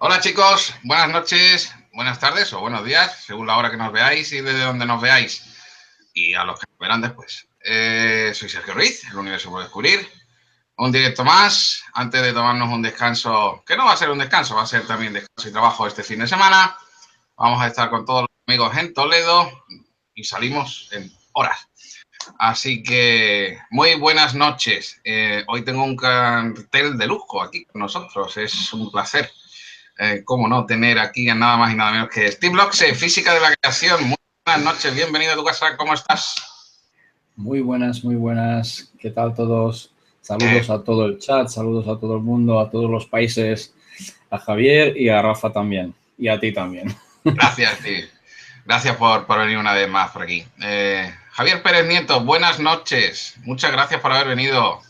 Hola chicos, buenas noches, buenas tardes o buenos días, según la hora que nos veáis y desde donde nos veáis. Y a los que nos verán después. Soy Sergio Ruiz, el universo por descubrir. Un directo más, antes de tomarnos un descanso, que no va a ser un descanso, va a ser también descanso y trabajo este fin de semana. Vamos a estar con todos los amigos en Toledo y salimos en horas. Así que muy buenas noches. Hoy tengo un cartel de lujo aquí con nosotros, es un placer. Cómo no tener aquí a nada más y nada menos que Steve Loxe, Física de la Creación. Muy buenas noches, bienvenido a tu casa, ¿cómo estás? Muy buenas, muy buenas. ¿Qué tal todos? Saludos a todo el chat, saludos a todo el mundo, a todos los países, a Javier y a Rafa también, y a ti también. Gracias, Steve. Gracias por venir una vez más por aquí. Javier Pérez Nieto, buenas noches. Muchas gracias por haber venido.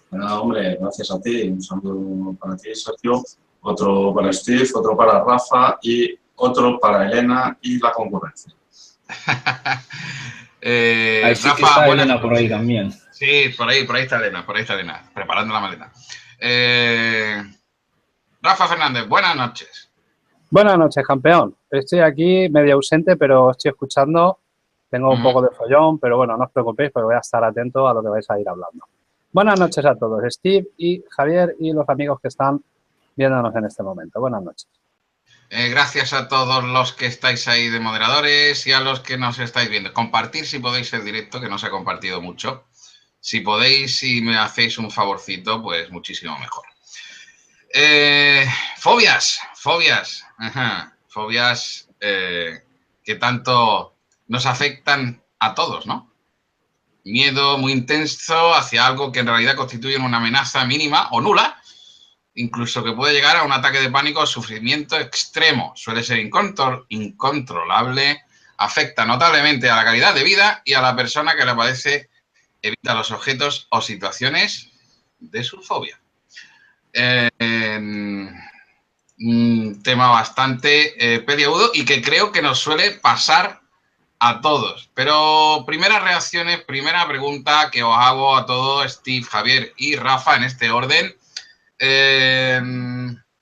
Bueno, hombre, gracias a ti. Un saludo para ti, Sergio. Otro para Steve, otro para Rafa y otro para Elena y la concurrencia. Ahí sí Rafa, que está buenas Elena por ahí noches. también. Sí, por ahí está Elena, preparando la maleta. Rafa Fernández, buenas noches. Buenas noches, campeón. Estoy aquí medio ausente, pero estoy escuchando. Tengo un poco de follón, pero bueno, no os preocupéis porque voy a estar atento a lo que vais a ir hablando. Buenas noches a todos, Steve y Javier y los amigos que están viéndonos en este momento. Buenas noches. Gracias a todos los que estáis ahí de moderadores y a los que nos estáis viendo. Compartir si podéis el directo, que no se ha compartido mucho. Si podéis y me hacéis un favorcito, pues muchísimo mejor. Fobias. Fobias que tanto nos afectan a todos, ¿no? Miedo muy intenso hacia algo que en realidad constituye una amenaza mínima o nula, incluso que puede llegar a un ataque de pánico o sufrimiento extremo. Suele ser incontrolable, afecta notablemente a la calidad de vida y a la persona que le padece evita los objetos o situaciones de su fobia. Un tema bastante peliagudo y que creo que nos suele pasar a todos. Pero primeras reacciones, primera pregunta que os hago a todos, Steve, Javier y Rafa, en este orden.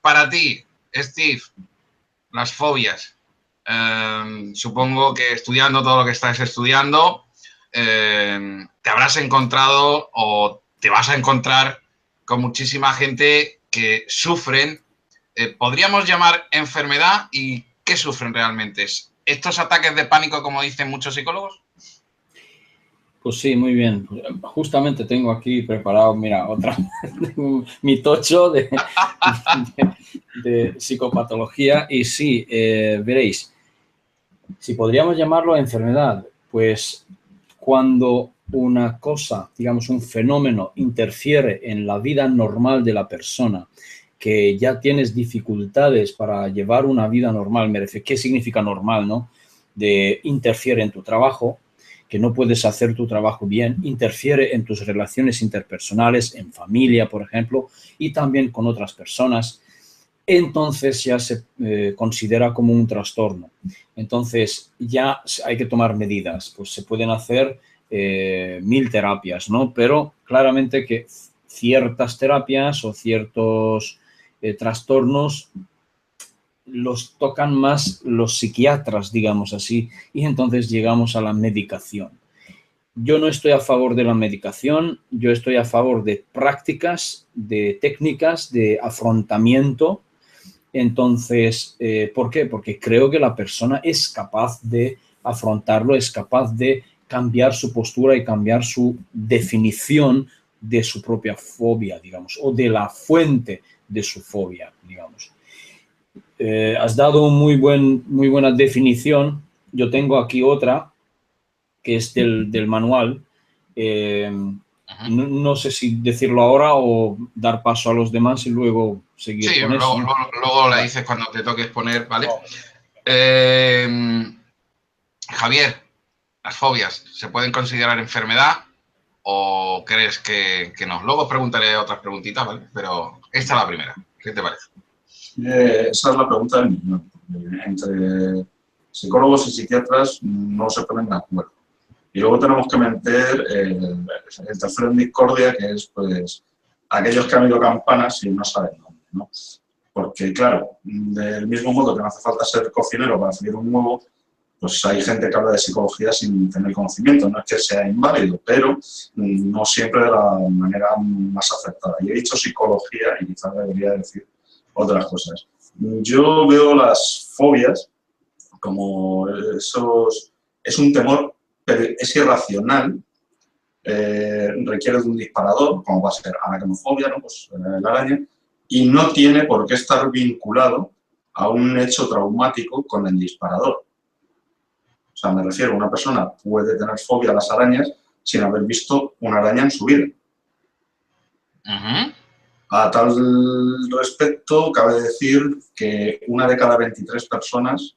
Para ti, Steve, las fobias. Supongo que estudiando todo lo que estás estudiando, te habrás encontrado o te vas a encontrar con muchísima gente que sufren, podríamos llamar enfermedad, y ¿qué sufren realmente? ¿Estos ataques de pánico, como dicen muchos psicólogos? Pues sí, muy bien. Justamente tengo aquí preparado, mira, mi tocho de psicopatología y sí, veréis, si podríamos llamarlo enfermedad, pues cuando una cosa, digamos, un fenómeno interfiere en la vida normal de la persona, que ya tienes dificultades para llevar una vida normal, me refiero, ¿qué significa normal, no? Interfiere en tu trabajo, que no puedes hacer tu trabajo bien, interfiere en tus relaciones interpersonales, en familia, por ejemplo, y también con otras personas, entonces ya se considera como un trastorno. Entonces ya hay que tomar medidas, pues se pueden hacer 1000 terapias, ¿no? Pero claramente que ciertas terapias o ciertos trastornos los tocan más los psiquiatras, digamos así, y entonces llegamos a la medicación. Yo no estoy a favor de la medicación, yo estoy a favor de prácticas, de técnicas, de afrontamiento. Entonces, ¿por qué? Porque creo que la persona es capaz de afrontarlo, es capaz de cambiar su postura y cambiar su definición de su propia fobia, digamos, o de la fuente de su fobia, digamos. Has dado muy buena definición. Yo tengo aquí otra, que es del manual. No sé si decirlo ahora o dar paso a los demás y luego seguir sí, con eso. Luego la dices cuando te toques poner, ¿vale? Javier, ¿las fobias se pueden considerar enfermedad o crees que no? Luego os preguntaré otras preguntitas, ¿vale? Pero esta es la primera. ¿Qué te parece? Esa es la pregunta del millón. Entre psicólogos y psiquiatras no se ponen de acuerdo. Y luego tenemos que meter el tercero en discordia, que es pues aquellos que han oído campanas y no saben dónde, ¿no? Porque, claro, del mismo modo que no hace falta ser cocinero para freír un huevo, pues hay gente que habla de psicología sin tener conocimiento. No es que sea inválido, pero no siempre de la manera más acertada. Y he dicho psicología y quizás debería decir otras cosas. Yo veo las fobias como esos... Es un temor, pero es irracional. Requiere de un disparador, como va a ser aracnofobia, ¿no? Pues, la araña, y no tiene por qué estar vinculado a un hecho traumático con el disparador. O sea, me refiero, una persona puede tener fobia a las arañas sin haber visto una araña en su vida. A tal respecto, cabe decir que 1 de cada 23 personas,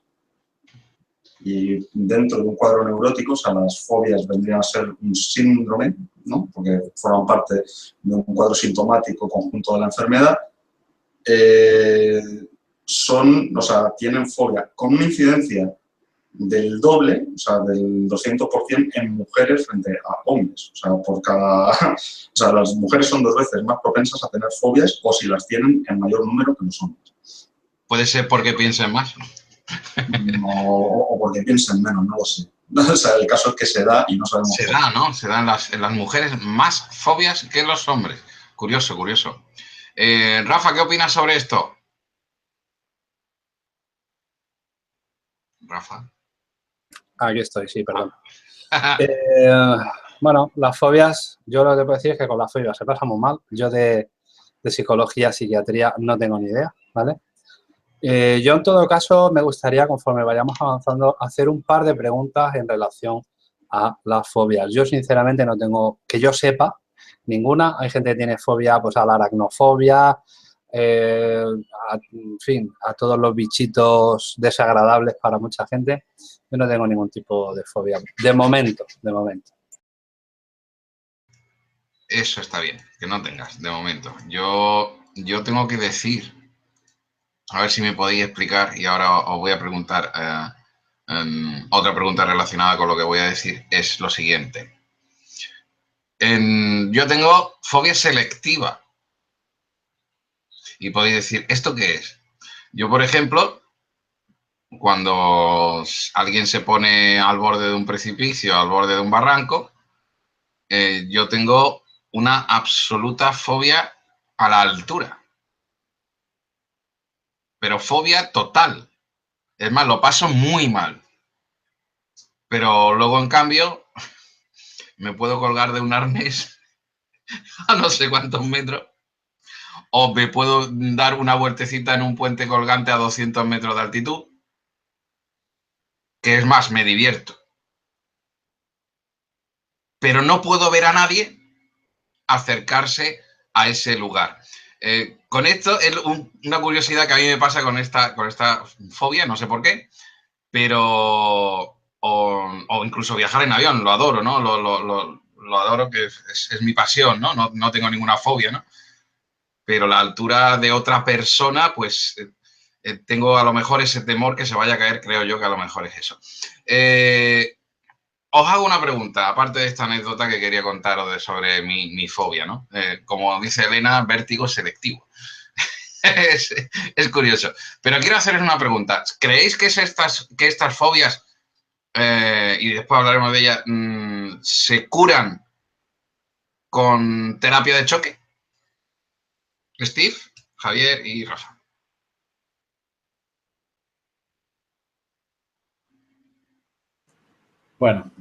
y dentro de un cuadro neurótico, o sea, las fobias vendrían a ser un síndrome, ¿no? Porque forman parte de un cuadro sintomático conjunto de la enfermedad, o sea, tienen fobia con una incidencia del doble, o sea, del 200% en mujeres frente a hombres. O sea, o sea, las mujeres son 2 veces más propensas a tener fobias, o si las tienen en mayor número que los hombres. Puede ser porque piensen más, ¿no? No, o porque piensen menos, no lo sé. O sea, el caso es que se da y no sabemos. Se da, ¿no? Se dan en las mujeres más fobias que en los hombres. Curioso, curioso. Rafa, ¿qué opinas sobre esto? Rafa. Aquí estoy, sí, perdón. Bueno, las fobias, yo lo que puedo decir es que con las fobias se pasa muy mal. Yo de psicología, psiquiatría no tengo ni idea, ¿vale? Yo en todo caso me gustaría, conforme vayamos avanzando, hacer un par de preguntas en relación a las fobias. Yo sinceramente no tengo, que yo sepa, ninguna. Hay gente que tiene fobia pues a la aracnofobia, en fin, a todos los bichitos desagradables para mucha gente. Yo no tengo ningún tipo de fobia, de momento, de momento. Eso está bien, que no tengas, de momento. Yo tengo que decir, a ver si me podéis explicar, y ahora os voy a preguntar, otra pregunta relacionada con lo que voy a decir, es lo siguiente. Yo tengo fobia selectiva. Y podéis decir, ¿esto qué es? Yo, por ejemplo, cuando alguien se pone al borde de un precipicio, al borde de un barranco, yo tengo una absoluta fobia a la altura. Pero fobia total. Es más, lo paso muy mal. Pero luego, en cambio, me puedo colgar de un arnés a no sé cuántos metros, o me puedo dar una vueltecita en un puente colgante a 200 metros de altitud, que es más, me divierto. Pero no puedo ver a nadie acercarse a ese lugar. Con esto es una curiosidad que a mí me pasa con esta fobia, no sé por qué, pero... O incluso viajar en avión, lo adoro, ¿no? Lo adoro, que es mi pasión, ¿no? No tengo ninguna fobia, ¿no? Pero la altura de otra persona, pues tengo a lo mejor ese temor que se vaya a caer, creo yo que a lo mejor es eso. Os hago una pregunta, aparte de esta anécdota que quería contaros sobre mi fobia, ¿no? Como dice Elena, vértigo selectivo. es curioso. Pero quiero haceros una pregunta. ¿Creéis que estas fobias, y después hablaremos de ellas, se curan con terapia de choque? Steve, Javier y Rafa. Bueno,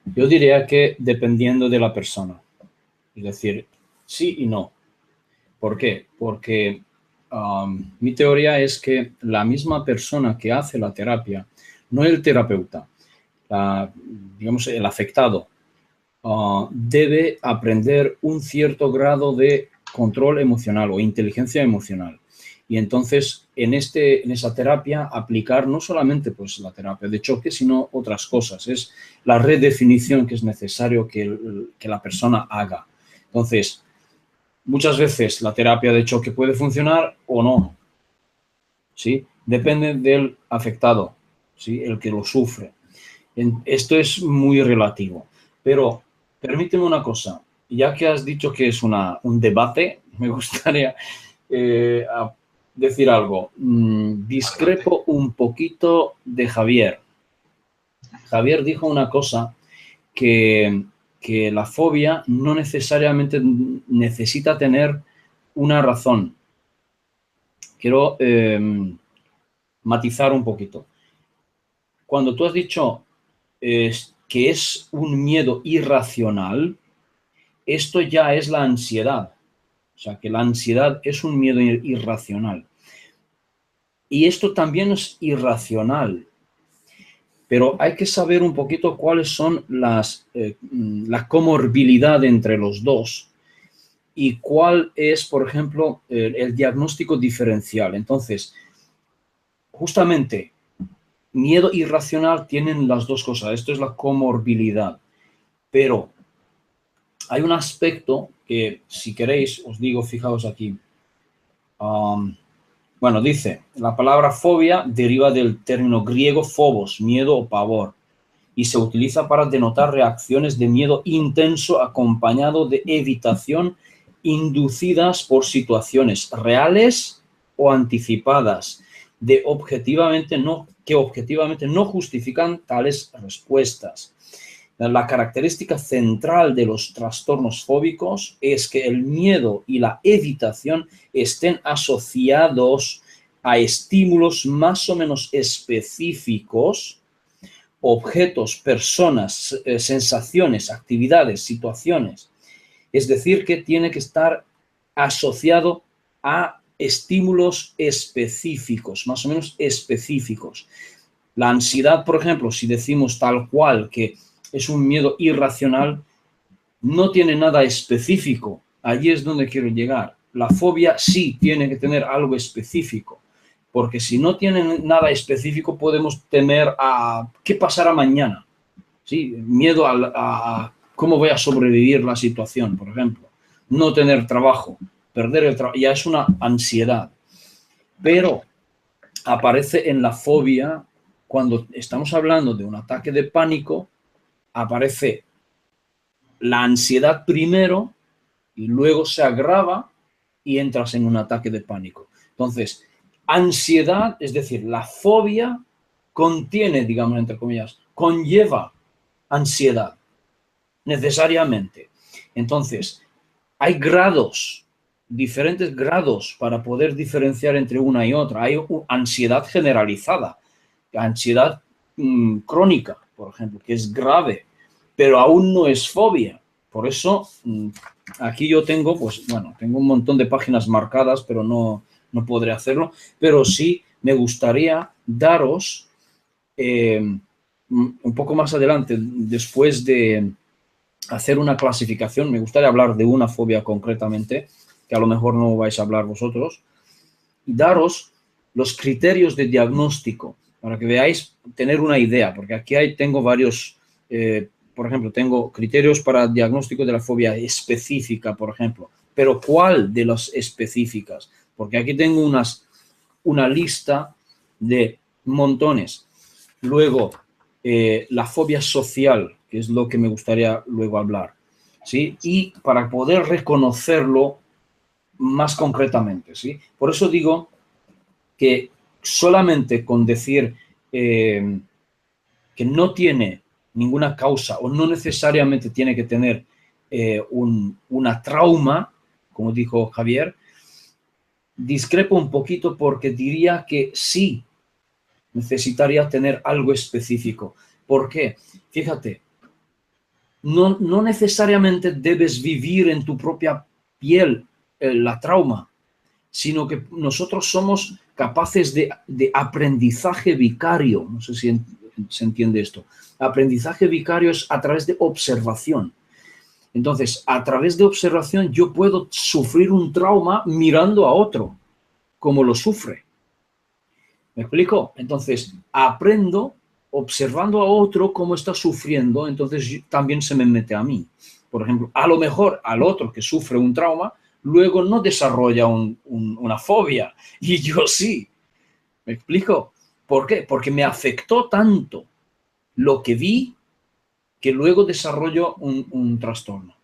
yo diría que dependiendo de la persona. Es decir, sí y no. ¿Por qué? Porque mi teoría es que la misma persona que hace la terapia, no el terapeuta, digamos el afectado, debe aprender un cierto grado de control emocional o inteligencia emocional. Y entonces, en esa terapia, aplicar no solamente pues, la terapia de choque, sino otras cosas. Es la redefinición que es necesario que la persona haga. Entonces, muchas veces la terapia de choque puede funcionar o no. ¿Sí? Depende del afectado, ¿sí? El que lo sufre. Esto es muy relativo. Pero permíteme una cosa. Ya que has dicho que es un debate, me gustaría decir algo. Discrepo un poquito de Javier. Javier dijo una cosa que la fobia no necesariamente necesita tener una razón. Quiero matizar un poquito. Cuando tú has dicho que es un miedo irracional, esto ya es la ansiedad. O sea, que la ansiedad es un miedo irracional. Y esto también es irracional. Pero hay que saber un poquito cuáles son la comorbilidad entre los dos y cuál es, por ejemplo, el diagnóstico diferencial. Entonces, justamente, miedo irracional tienen las dos cosas. Esto es la comorbilidad. Pero hay un aspecto que, si queréis, os digo, fijaos aquí. Bueno, dice, la palabra fobia deriva del término griego phobos, miedo o pavor, y se utiliza para denotar reacciones de miedo intenso acompañado de evitación inducidas por situaciones reales o anticipadas que objetivamente no justifican tales respuestas. La característica central de los trastornos fóbicos es que el miedo y la evitación estén asociados a estímulos más o menos específicos, objetos, personas, sensaciones, actividades, situaciones. Es decir, que tiene que estar asociado a estímulos específicos, más o menos específicos. La ansiedad, por ejemplo, si decimos tal cual que es un miedo irracional, no tiene nada específico. Allí es donde quiero llegar. La fobia sí tiene que tener algo específico, porque si no tiene nada específico podemos temer a qué pasará mañana. ¿Sí? Miedo a cómo voy a sobrevivir la situación, por ejemplo. No tener trabajo, perder el trabajo, ya es una ansiedad. Pero aparece en la fobia, cuando estamos hablando de un ataque de pánico, aparece la ansiedad primero y luego se agrava y entras en un ataque de pánico. Entonces, ansiedad, es decir, la fobia contiene, digamos, entre comillas, conlleva ansiedad, necesariamente. Entonces, hay grados, diferentes grados para poder diferenciar entre una y otra. Hay ansiedad generalizada, ansiedad crónica, por ejemplo, que es grave, pero aún no es fobia. Por eso, aquí yo tengo, pues, bueno, tengo un montón de páginas marcadas, pero no podré hacerlo, pero sí me gustaría daros un poco más adelante, después de hacer una clasificación, me gustaría hablar de una fobia concretamente, que a lo mejor no vais a hablar vosotros, y daros los criterios de diagnóstico, para que veáis, tener una idea, porque aquí tengo varios, por ejemplo, tengo criterios para diagnóstico de la fobia específica, por ejemplo, pero ¿cuál de las específicas? Porque aquí tengo una lista de montones. Luego, la fobia social, que es lo que me gustaría luego hablar, ¿sí? Y para poder reconocerlo más concretamente, ¿sí? Por eso digo que solamente con decir que no tiene ninguna causa o no necesariamente tiene que tener una trauma, como dijo Javier, discrepo un poquito porque diría que sí necesitaría tener algo específico. ¿Por qué? Fíjate, no necesariamente debes vivir en tu propia piel la trauma, sino que nosotros somos capaces de aprendizaje vicario. No sé si se entiende esto. Aprendizaje vicario es a través de observación. Entonces, a través de observación yo puedo sufrir un trauma mirando a otro, como lo sufre. ¿Me explico? Entonces, aprendo observando a otro cómo está sufriendo, entonces también se me mete a mí. Por ejemplo, a lo mejor al otro que sufre un trauma, luego no desarrolla una fobia, y yo sí. ¿Me explico? ¿Por qué? Porque me afectó tanto lo que vi que luego desarrollo un trastorno.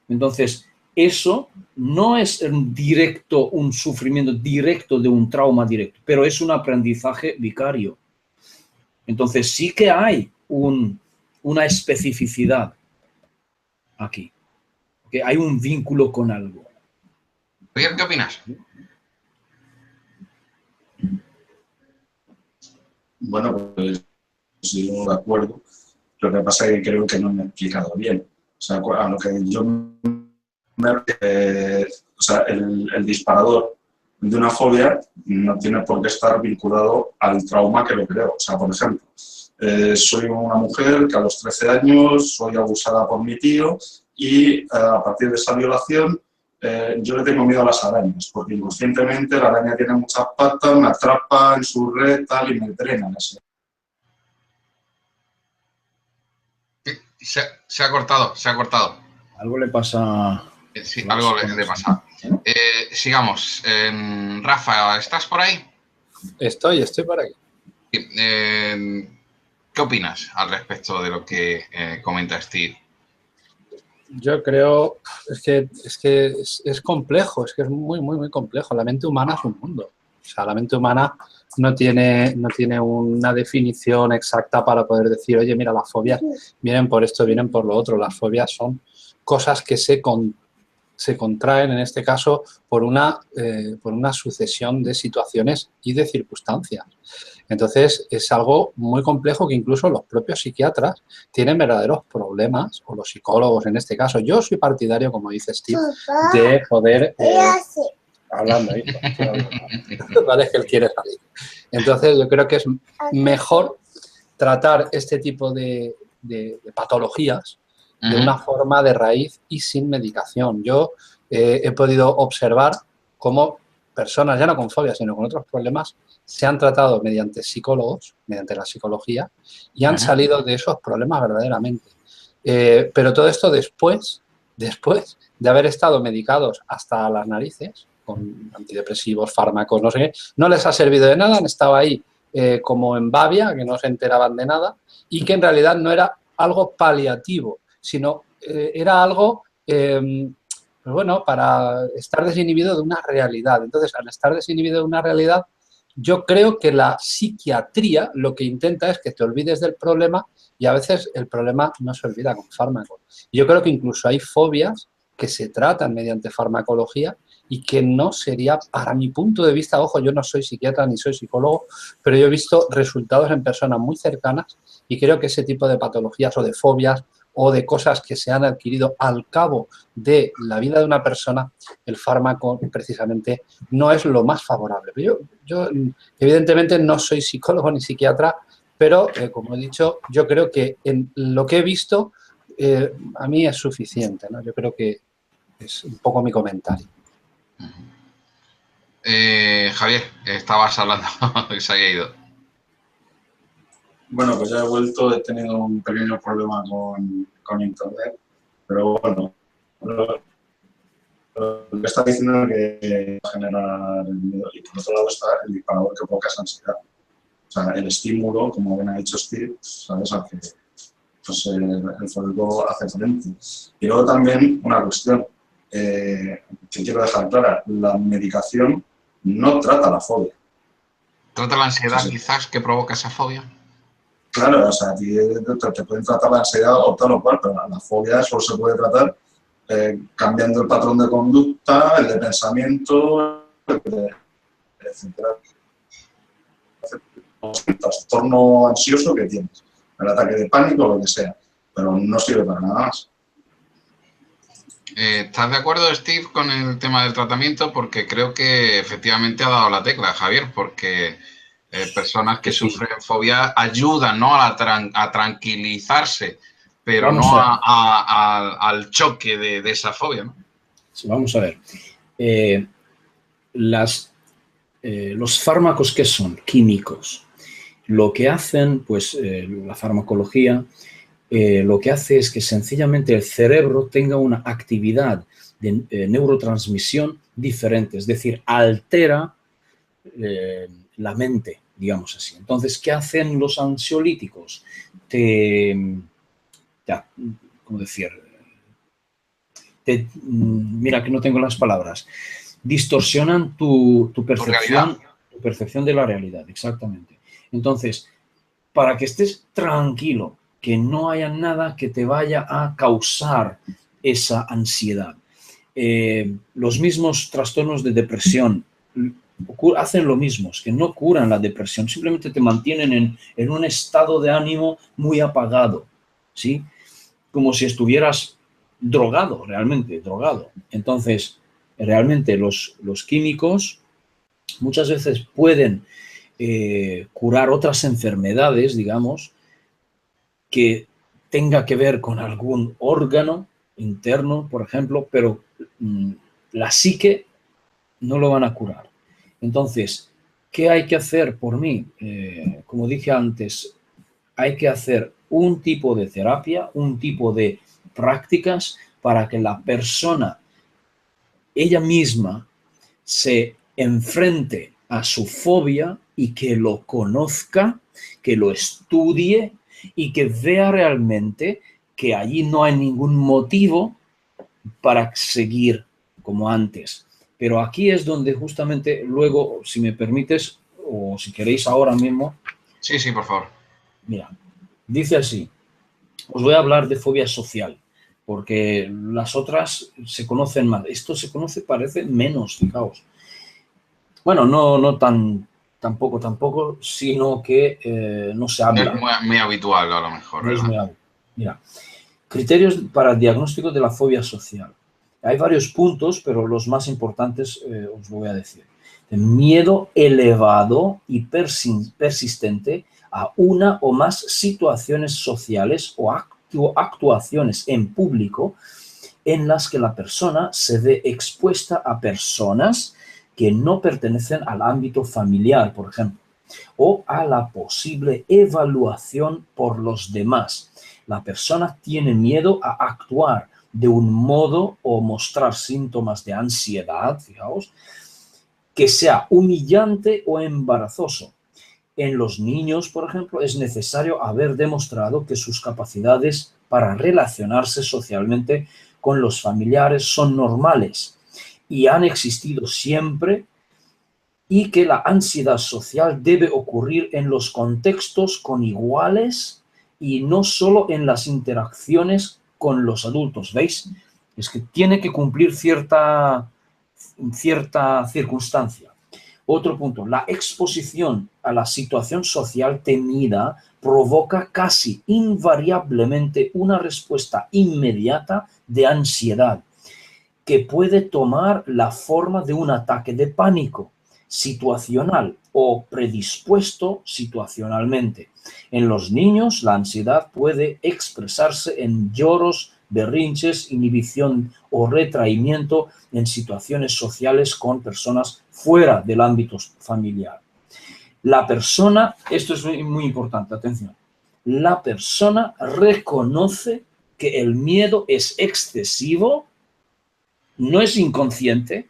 Entonces, eso no es un sufrimiento directo de un trauma directo, pero es un aprendizaje vicario. Entonces sí que hay una especificidad aquí, que hay un vínculo con algo. Javier, ¿qué opinas? Bueno, pues yo de acuerdo. Lo que pasa es que creo que no me he explicado bien. O sea, a lo que yo o sea, el disparador de una fobia no tiene por qué estar vinculado al trauma que lo creo. O sea, por ejemplo, soy una mujer que a los 13 años soy abusada por mi tío y a partir de esa violación yo le tengo miedo a las arañas, porque inconscientemente la araña tiene muchas patas, me atrapa en su red tal, y me drena. Se ha cortado, se ha cortado. Algo le pasa. Sí, algo le pasa. Sigamos. Rafa, ¿estás por ahí? Estoy por aquí. ¿Qué opinas al respecto de lo que comenta Steve? Yo creo, es que es complejo, es que es muy, muy, muy complejo. La mente humana es un mundo. O sea, la mente humana no tiene una definición exacta para poder decir, oye, mira, las fobias vienen por esto, vienen por lo otro. Las fobias son cosas que se contraen, en este caso, por una sucesión de situaciones y de circunstancias. Entonces, es algo muy complejo que incluso los propios psiquiatras tienen verdaderos problemas, o los psicólogos en este caso. Yo soy partidario, como dice Steve, de poder... hablando, hijo. Vale, es que él quiere salir. Entonces, yo creo que es mejor tratar este tipo de patologías de una forma de raíz y sin medicación. Yo he podido observar cómo personas, ya no con fobias, sino con otros problemas, se han tratado mediante psicólogos, mediante la psicología, y han salido de esos problemas verdaderamente. Pero todo esto después de haber estado medicados hasta las narices, con antidepresivos, fármacos, no sé qué, no les ha servido de nada, han estado ahí como en babia, que no se enteraban de nada, y que en realidad no era algo paliativo, sino era algo, pues bueno, para estar desinhibido de una realidad. Entonces, al estar desinhibido de una realidad, yo creo que la psiquiatría lo que intenta es que te olvides del problema y a veces el problema no se olvida con fármacos. Yo creo que incluso hay fobias que se tratan mediante farmacología y que no sería, para mi punto de vista, ojo, yo no soy psiquiatra ni soy psicólogo, pero yo he visto resultados en personas muy cercanas y creo que ese tipo de patologías o de fobias o de cosas que se han adquirido al cabo de la vida de una persona, el fármaco precisamente no es lo más favorable. Yo evidentemente no soy psicólogo ni psiquiatra, pero como he dicho, yo creo que en lo que he visto a mí es suficiente, ¿no? Yo creo que es un poco mi comentario. Javier, estabas hablando que se había ido. Bueno, pues ya he vuelto, he tenido un pequeño problema con internet, pero bueno, lo que está diciendo es que va a generar el miedo y por otro lado está el disparador que provoca esa ansiedad. O sea, el estímulo, como bien ha dicho Steve, ¿sabes? Al que pues, el fuego hace frente. Y luego también una cuestión que quiero dejar clara, la medicación no trata la fobia. ¿Trata la ansiedad quizás que provoca esa fobia? Claro, o sea, aquí te pueden tratar la ansiedad o tal o cual, pero la fobia solo se puede tratar cambiando el patrón de conducta, el de pensamiento, etcétera. El trastorno ansioso que tienes, el ataque de pánico, lo que sea, pero no sirve para nada más. ¿Estás de acuerdo, Steve, con el tema del tratamiento? Porque creo que efectivamente ha dado la tecla, Javier, porque personas que sufren fobia ayudan, ¿no?, a tranquilizarse, pero vamos no al choque de esa fobia, ¿no? Sí, vamos a ver. Los fármacos que son químicos, lo que hacen, pues la farmacología, lo que hace es que sencillamente el cerebro tenga una actividad de neurotransmisión diferente, es decir, altera la mente, digamos así. Entonces, ¿qué hacen los ansiolíticos? ¿Cómo decir? mira que no tengo las palabras, distorsionan tu percepción de la realidad, exactamente. Entonces, para que estés tranquilo, que no haya nada que te vaya a causar esa ansiedad. Los mismos trastornos de depresión hacen lo mismo, es que no curan la depresión, simplemente te mantienen en un estado de ánimo muy apagado, ¿sí? Como si estuvieras drogado, realmente, drogado. Entonces, realmente los químicos muchas veces pueden curar otras enfermedades, digamos, que tenga que ver con algún órgano interno, por ejemplo, pero la psique no lo van a curar. Entonces, ¿qué hay que hacer por mí? Como dije antes, hay que hacer un tipo de terapia, un tipo de prácticas para que la persona, ella misma, se enfrente a su fobia y que lo conozca, que lo estudie y que vea realmente que allí no hay ningún motivo para seguir como antes. Pero aquí es donde justamente luego, si me permites, o si queréis ahora mismo. Sí, sí, por favor. Mira, dice así, os voy a hablar de fobia social, porque las otras se conocen más. Esto se conoce, parece, menos, fijaos. Bueno, no tampoco, sino que no se habla. No es muy habitual, a lo mejor, No es ¿verdad? muy habitual. Mira, criterios para el diagnóstico de la fobia social. Hay varios puntos, pero los más importantes os lo voy a decir. Miedo elevado y persistente a una o más situaciones sociales o actuaciones en público en las que la persona se ve expuesta a personas que no pertenecen al ámbito familiar, por ejemplo, o a la posible evaluación por los demás. La persona tiene miedo a actuar de un modo o mostrar síntomas de ansiedad, fijaos, que sea humillante o embarazoso. En los niños, por ejemplo, es necesario haber demostrado que sus capacidades para relacionarse socialmente con los familiares son normales y han existido siempre, y que la ansiedad social debe ocurrir en los contextos con iguales y no solo en las interacciones con los adultos. ¿Veis? Es que tiene que cumplir cierta circunstancia. Otro punto, la exposición a la situación social temida provoca casi invariablemente una respuesta inmediata de ansiedad que puede tomar la forma de un ataque de pánico situacional o predispuesto situacionalmente. En los niños, la ansiedad puede expresarse en lloros, berrinches, inhibición o retraimiento en situaciones sociales con personas fuera del ámbito familiar. La persona, esto es muy importante, atención, la persona reconoce que el miedo es excesivo, no es inconsciente.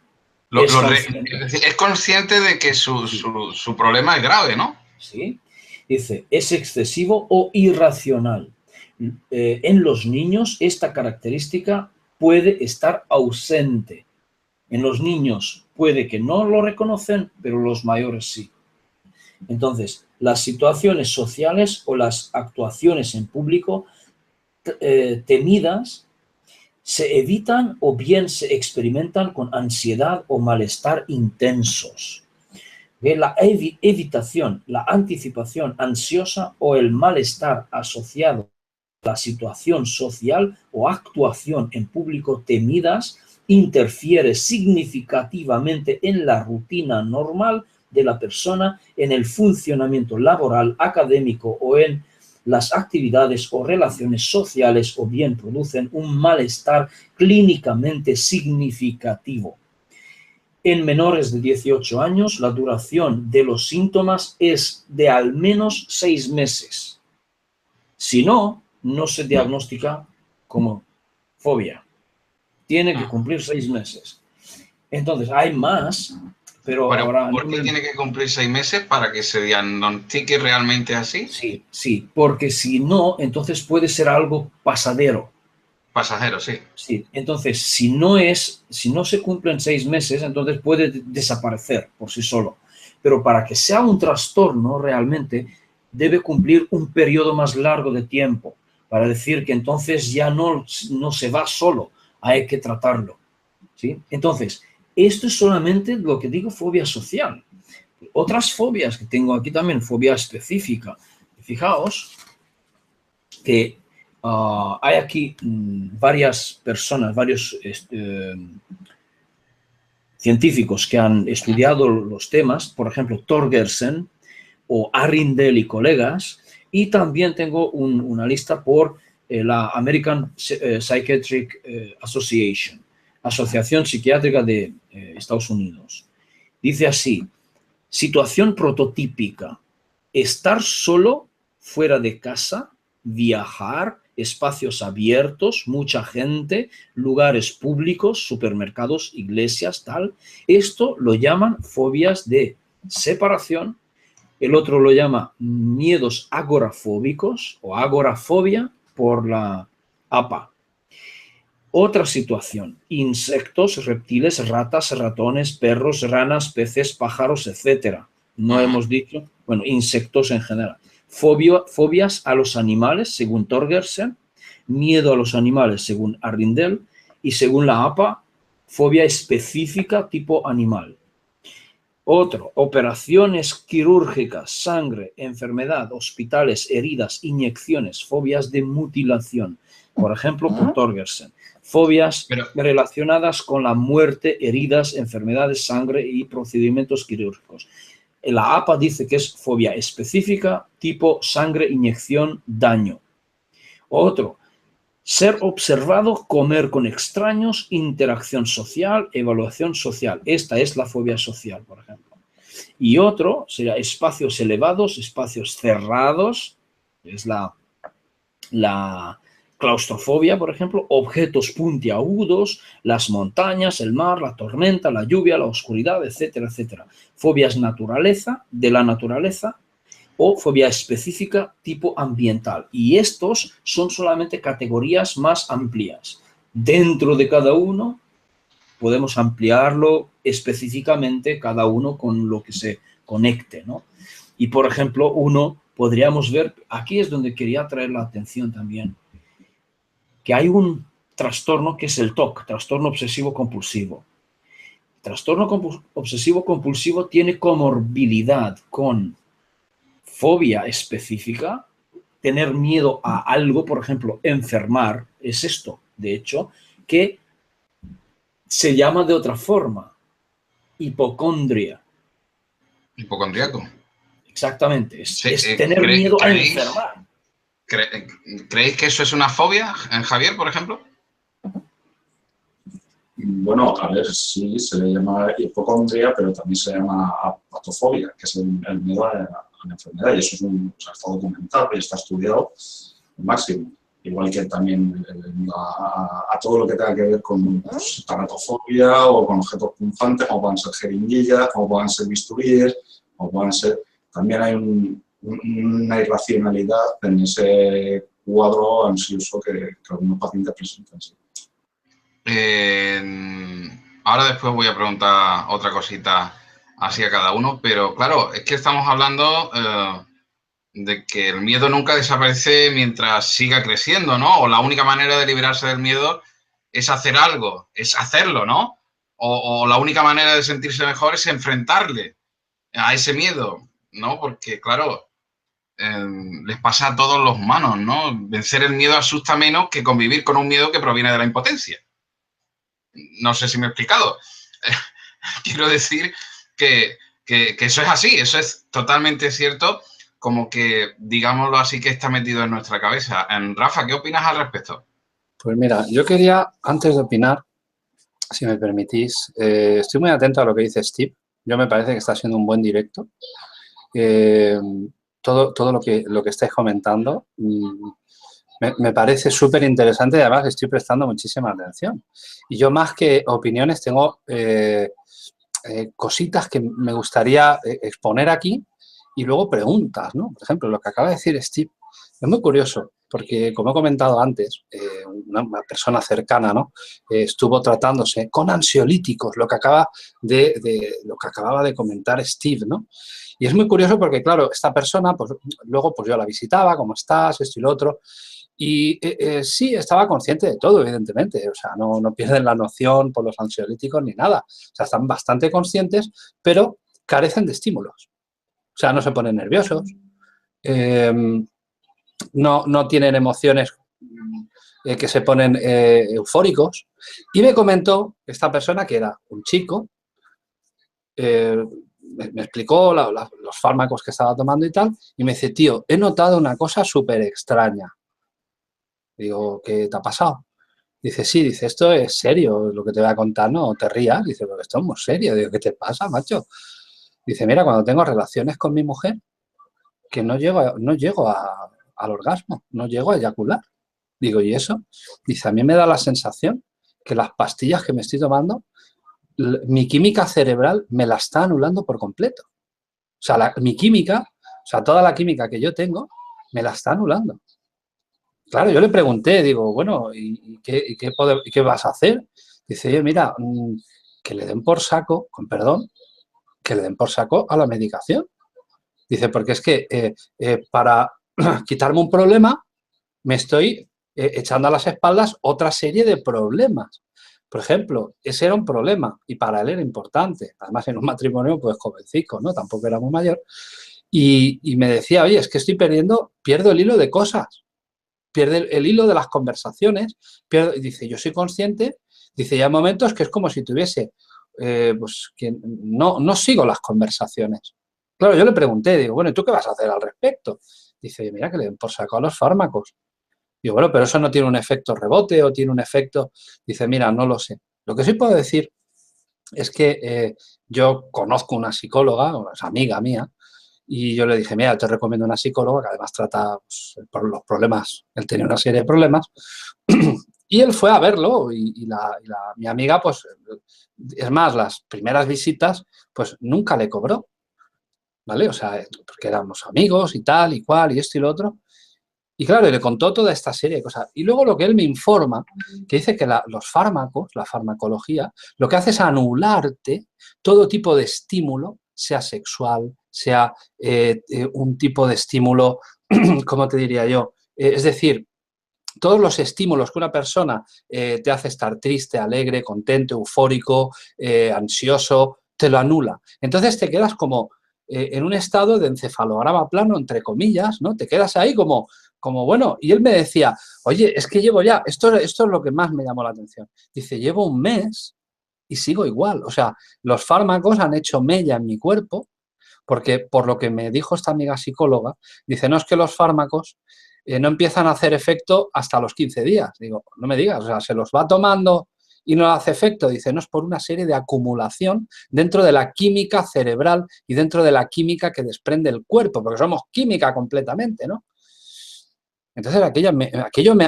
Es consciente de que su problema es grave, ¿no? Sí. Dice, es excesivo o irracional. En los niños esta característica puede estar ausente. En los niños puede que no lo reconocen, pero los mayores sí. Entonces, las situaciones sociales o las actuaciones en público temidas se evitan o bien se experimentan con ansiedad o malestar intensos. La evitación, la anticipación ansiosa o el malestar asociado a la situación social o actuación en público temidas interfiere significativamente en la rutina normal de la persona, en el funcionamiento laboral, académico o en las actividades o relaciones sociales, o bien producen un malestar clínicamente significativo. En menores de 18 años, la duración de los síntomas es de al menos 6 meses. Si no, no se diagnostica como fobia. Tiene que cumplir 6 meses. Entonces, hay más, pero ahora... ¿Por qué tiene que cumplir 6 meses para que se diagnostique realmente así? Sí, porque si no, entonces puede ser algo pasadero. Pasajero, sí. Sí, entonces, si no se cumplen 6 meses, entonces puede desaparecer por sí solo. Pero para que sea un trastorno realmente, debe cumplir un periodo más largo de tiempo para decir que entonces ya no se va solo, hay que tratarlo. ¿Sí? Entonces, esto es solamente lo que digo fobia social. Otras fobias que tengo aquí también, fobia específica. Fijaos que hay aquí varias personas, varios científicos que han estudiado los temas, por ejemplo, Torgersen o Arrindell y colegas, y también tengo una lista por la American Psychiatric Association, Asociación Psiquiátrica de Estados Unidos. Dice así: situación prototípica, estar solo fuera de casa, viajar, espacios abiertos, mucha gente, lugares públicos, supermercados, iglesias, tal. Esto lo llaman fobias de separación. El otro lo llama miedos agorafóbicos o agorafobia por la APA. Otra situación, insectos, reptiles, ratas, ratones, perros, ranas, peces, pájaros, etc. No hemos dicho, bueno, insectos en general. Fobias a los animales, según Torgersen, miedo a los animales, según Arrindell, y según la APA, fobia específica tipo animal. Otro, operaciones quirúrgicas, sangre, enfermedad, hospitales, heridas, inyecciones, fobias de mutilación, por ejemplo, por Torgersen. Fobias relacionadas con la muerte, heridas, enfermedades, sangre y procedimientos quirúrgicos. La APA dice que es fobia específica, tipo sangre, inyección, daño. Otro, ser observado, comer con extraños, interacción social, evaluación social. Esta es la fobia social, por ejemplo. Y otro sería espacios elevados, espacios cerrados, es la claustrofobia, por ejemplo, objetos puntiagudos, las montañas, el mar, la tormenta, la lluvia, la oscuridad, etcétera, etcétera. Fobias de la naturaleza o fobia específica tipo ambiental. Y estos son solamente categorías más amplias. Dentro de cada uno podemos ampliarlo específicamente, cada uno con lo que se conecte, ¿no? Y, por ejemplo, podríamos ver, aquí es donde quería traer la atención también, que hay un trastorno que es el TOC, trastorno obsesivo-compulsivo. Trastorno obsesivo-compulsivo tiene comorbilidad con fobia específica, tener miedo a algo, por ejemplo, enfermar, es esto, de hecho, que se llama de otra forma, hipocondria. Hipocondriaco. Exactamente, es Sí, tener miedo a enfermar. ¿Creéis que eso es una fobia en Javier, por ejemplo? Bueno, a ver, sí, se le llama hipocondria, pero también se llama apatofobia, que es el miedo a la enfermedad, y eso está documentado y está estudiado al máximo. Igual que también a todo lo que tenga que ver con tanatofobia o con objetos punzantes, como puedan ser jeringuillas, como puedan ser bisturíes, como puedan ser... También hay una irracionalidad en ese cuadro ansioso que algunos pacientes presentan. Sí. Ahora después voy a preguntar otra cosita así a cada uno, pero claro, es que estamos hablando de que el miedo nunca desaparece mientras siga creciendo, ¿no? O la única manera de liberarse del miedo es hacer algo, es hacerlo, ¿no? O la única manera de sentirse mejor es enfrentarle a ese miedo, ¿no? Porque, claro, les pasa a todos los humanos, ¿no? Vencer el miedo asusta menos que convivir con un miedo que proviene de la impotencia. No sé si me he explicado. Quiero decir que eso es así, eso es totalmente cierto, como que, digámoslo así, que está metido en nuestra cabeza. Rafa, ¿qué opinas al respecto? Pues mira, yo quería, antes de opinar, si me permitís, estoy muy atento a lo que dice Steve. Yo me parece que está siendo un buen directo. Todo lo que estáis comentando me parece súper interesante y además estoy prestando muchísima atención. Y yo, más que opiniones, tengo cositas que me gustaría exponer aquí y luego preguntas, ¿no? Por ejemplo, lo que acaba de decir Steve es muy curioso. porque, como he comentado antes, una persona cercana, ¿no? Estuvo tratándose con ansiolíticos, lo que acababa de comentar Steve, ¿no? Y es muy curioso porque, claro, esta persona, pues luego pues yo la visitaba, ¿cómo estás? Esto y lo otro. Y sí, estaba consciente de todo, evidentemente. O sea, no pierden la noción por los ansiolíticos ni nada. O sea, están bastante conscientes, pero carecen de estímulos. O sea, no se ponen nerviosos, no tienen emociones que se ponen eufóricos. Y me comentó esta persona, que era un chico, me explicó los fármacos que estaba tomando y tal, y me dice, tío, he notado una cosa súper extraña. Digo, ¿qué te ha pasado? Dice, sí, dice, esto es serio, lo que te voy a contar, no te rías. Dice, pero esto es muy serio. Digo, ¿qué te pasa, macho? Dice, mira, cuando tengo relaciones con mi mujer, que no llego al orgasmo, no llego a eyacular. Digo, ¿y eso? Dice, a mí me da la sensación que las pastillas que me estoy tomando, mi química cerebral me la está anulando por completo. O sea, mi química, o sea, toda la química que yo tengo, me la está anulando. Claro, yo le pregunté, digo, bueno, ¿y qué vas a hacer? Dice, oye, mira, que le den por saco, con perdón, que le den por saco a la medicación. Dice, porque es que para quitarme un problema me estoy echando a las espaldas otra serie de problemas. Por ejemplo, ese era un problema y para él era importante. Además, en un matrimonio, pues jovencico, ¿no? Tampoco era muy mayor. Y me decía, oye, es que pierdo el hilo de cosas. Pierde el hilo de las conversaciones, dice, yo soy consciente, dice, ya hay momentos que es como si tuviese, pues, que no sigo las conversaciones. Claro, yo le pregunté, digo, bueno, ¿y tú qué vas a hacer al respecto? Dice, mira, que le den por saco a los fármacos. Digo, bueno, pero eso no tiene un efecto rebote o tiene un efecto... Dice, mira, no lo sé. Lo que sí puedo decir es que yo conozco una psicóloga, es amiga mía, y yo le dije, mira, te recomiendo una psicóloga que además trata pues, por los problemas. Él tenía una serie de problemas. Y él fue a verlo y mi amiga, pues, es más, las primeras visitas, pues nunca le cobró, ¿vale? O sea, porque éramos amigos y tal y cual y esto y lo otro. Y claro, le contó toda esta serie de cosas. Y luego lo que él me informa, que dice que los fármacos, la farmacología, lo que hace es anularte todo tipo de estímulo, sea sexual, sea un tipo de estímulo, ¿cómo te diría yo? Es decir, todos los estímulos que una persona te hace estar triste, alegre, contento, eufórico, ansioso, te lo anula. Entonces te quedas como en un estado de encefalograma plano, entre comillas, ¿no? Te quedas ahí como bueno. Y él me decía, oye, es que llevo ya, esto es lo que más me llamó la atención. Dice, llevo un mes y sigo igual. O sea, los fármacos han hecho mella en mi cuerpo, porque por lo que me dijo esta amiga psicóloga, dice, no es que los fármacos no empiezan a hacer efecto hasta los 15 días. Digo, no me digas, o sea, se los va tomando y no hace efecto. Dice, no, es por una serie de acumulación dentro de la química cerebral y dentro de la química que desprende el cuerpo, porque somos química completamente, ¿no? Entonces aquello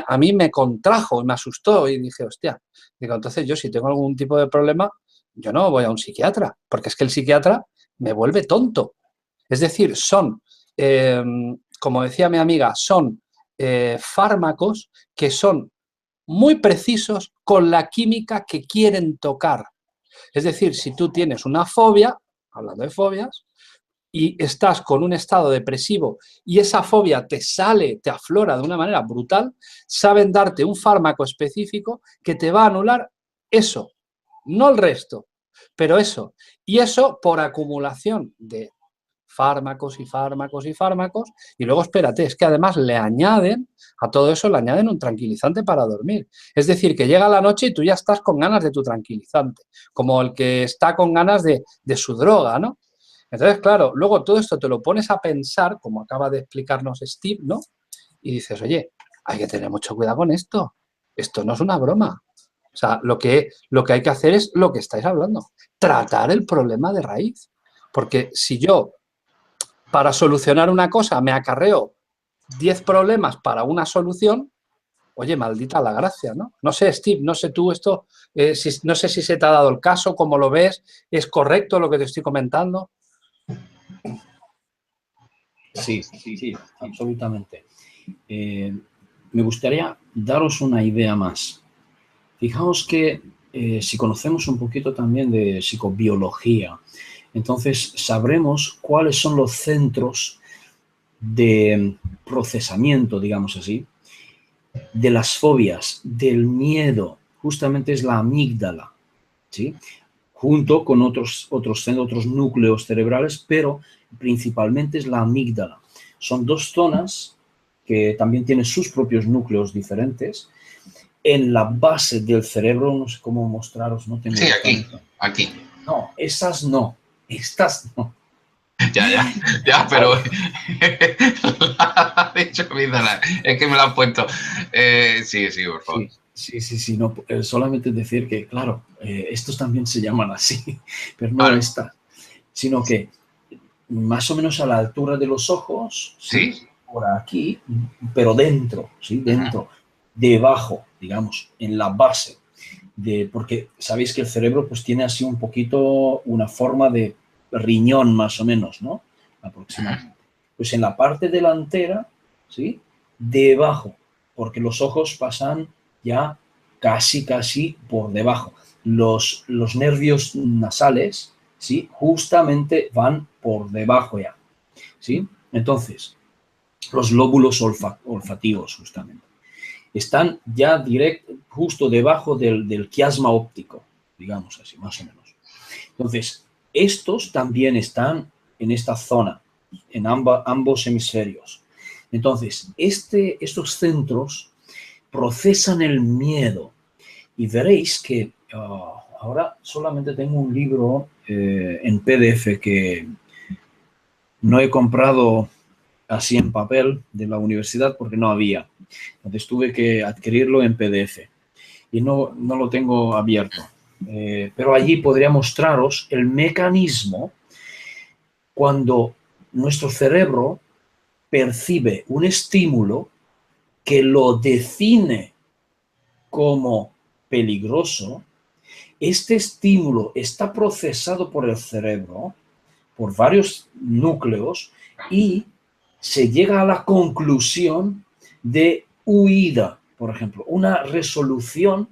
a mí me contrajo y me asustó y dije, hostia, digo, entonces yo si tengo algún tipo de problema, yo no voy a un psiquiatra, porque es que el psiquiatra me vuelve tonto. Es decir, son, como decía mi amiga, son fármacos que son muy precisos con la química que quieren tocar. Es decir, si tú tienes una fobia, hablando de fobias, y estás con un estado depresivo y esa fobia te aflora de una manera brutal, saben darte un fármaco específico que te va a anular eso, no el resto, pero eso. Y eso por acumulación de fármacos y fármacos y fármacos, y luego espérate, es que además le añaden, a todo eso le añaden un tranquilizante para dormir. Es decir, que llega la noche y tú ya estás con ganas de tu tranquilizante, como el que está con ganas de su droga, ¿no? Entonces, claro, luego todo esto te lo pones a pensar, como acaba de explicarnos Steve, ¿no? Y dices, oye, hay que tener mucho cuidado con esto. Esto no es una broma. O sea, lo que hay que hacer es lo que estáis hablando, tratar el problema de raíz. Porque si yo, para solucionar una cosa, me acarreo 10 problemas para una solución, oye, maldita la gracia, ¿no? No sé, Steve, no sé tú esto, no sé si se te ha dado el caso, cómo lo ves, ¿es correcto lo que te estoy comentando? Sí, absolutamente. me gustaría daros una idea más. Fijaos que si conocemos un poquito también de psicobiología, entonces sabremos cuáles son los centros de procesamiento, digamos así, de las fobias, del miedo. Justamente es la amígdala, ¿sí? Junto con otros núcleos cerebrales, pero principalmente es la amígdala. Son dos zonas que también tienen sus propios núcleos diferentes. En la base del cerebro, no sé cómo mostraros, no tengo... Sí, aquí. No, esas no, estas no. Ya, pero de hecho, es que me lo han puesto. Sí, por favor. Sí, no, solamente decir que, claro, estos también se llaman así, pero no Vale. esta, sino que más o menos a la altura de los ojos, ¿Sí? por aquí, pero dentro, ¿sí? Dentro, debajo, digamos, en la base, porque sabéis que el cerebro pues tiene así un poquito una forma de riñón más o menos, ¿no? Aproximadamente. Pues en la parte delantera, ¿sí? Debajo, porque los ojos pasan ya casi por debajo. Los nervios nasales, ¿sí? Justamente van por debajo ya, ¿sí? Entonces, los lóbulos olfativos, justamente, están ya justo debajo del quiasma óptico, digamos así, más o menos. Entonces, estos también están en esta zona, en ambos hemisferios. Entonces, estos centros procesan el miedo y veréis que ahora solamente tengo un libro en PDF que no he comprado así en papel de la universidad porque no había. Entonces tuve que adquirirlo en PDF y no lo tengo abierto. Pero allí podría mostraros el mecanismo cuando nuestro cerebro percibe un estímulo que lo define como peligroso. Este estímulo está procesado por el cerebro, por varios núcleos, y se llega a la conclusión de huida, por ejemplo, una resolución,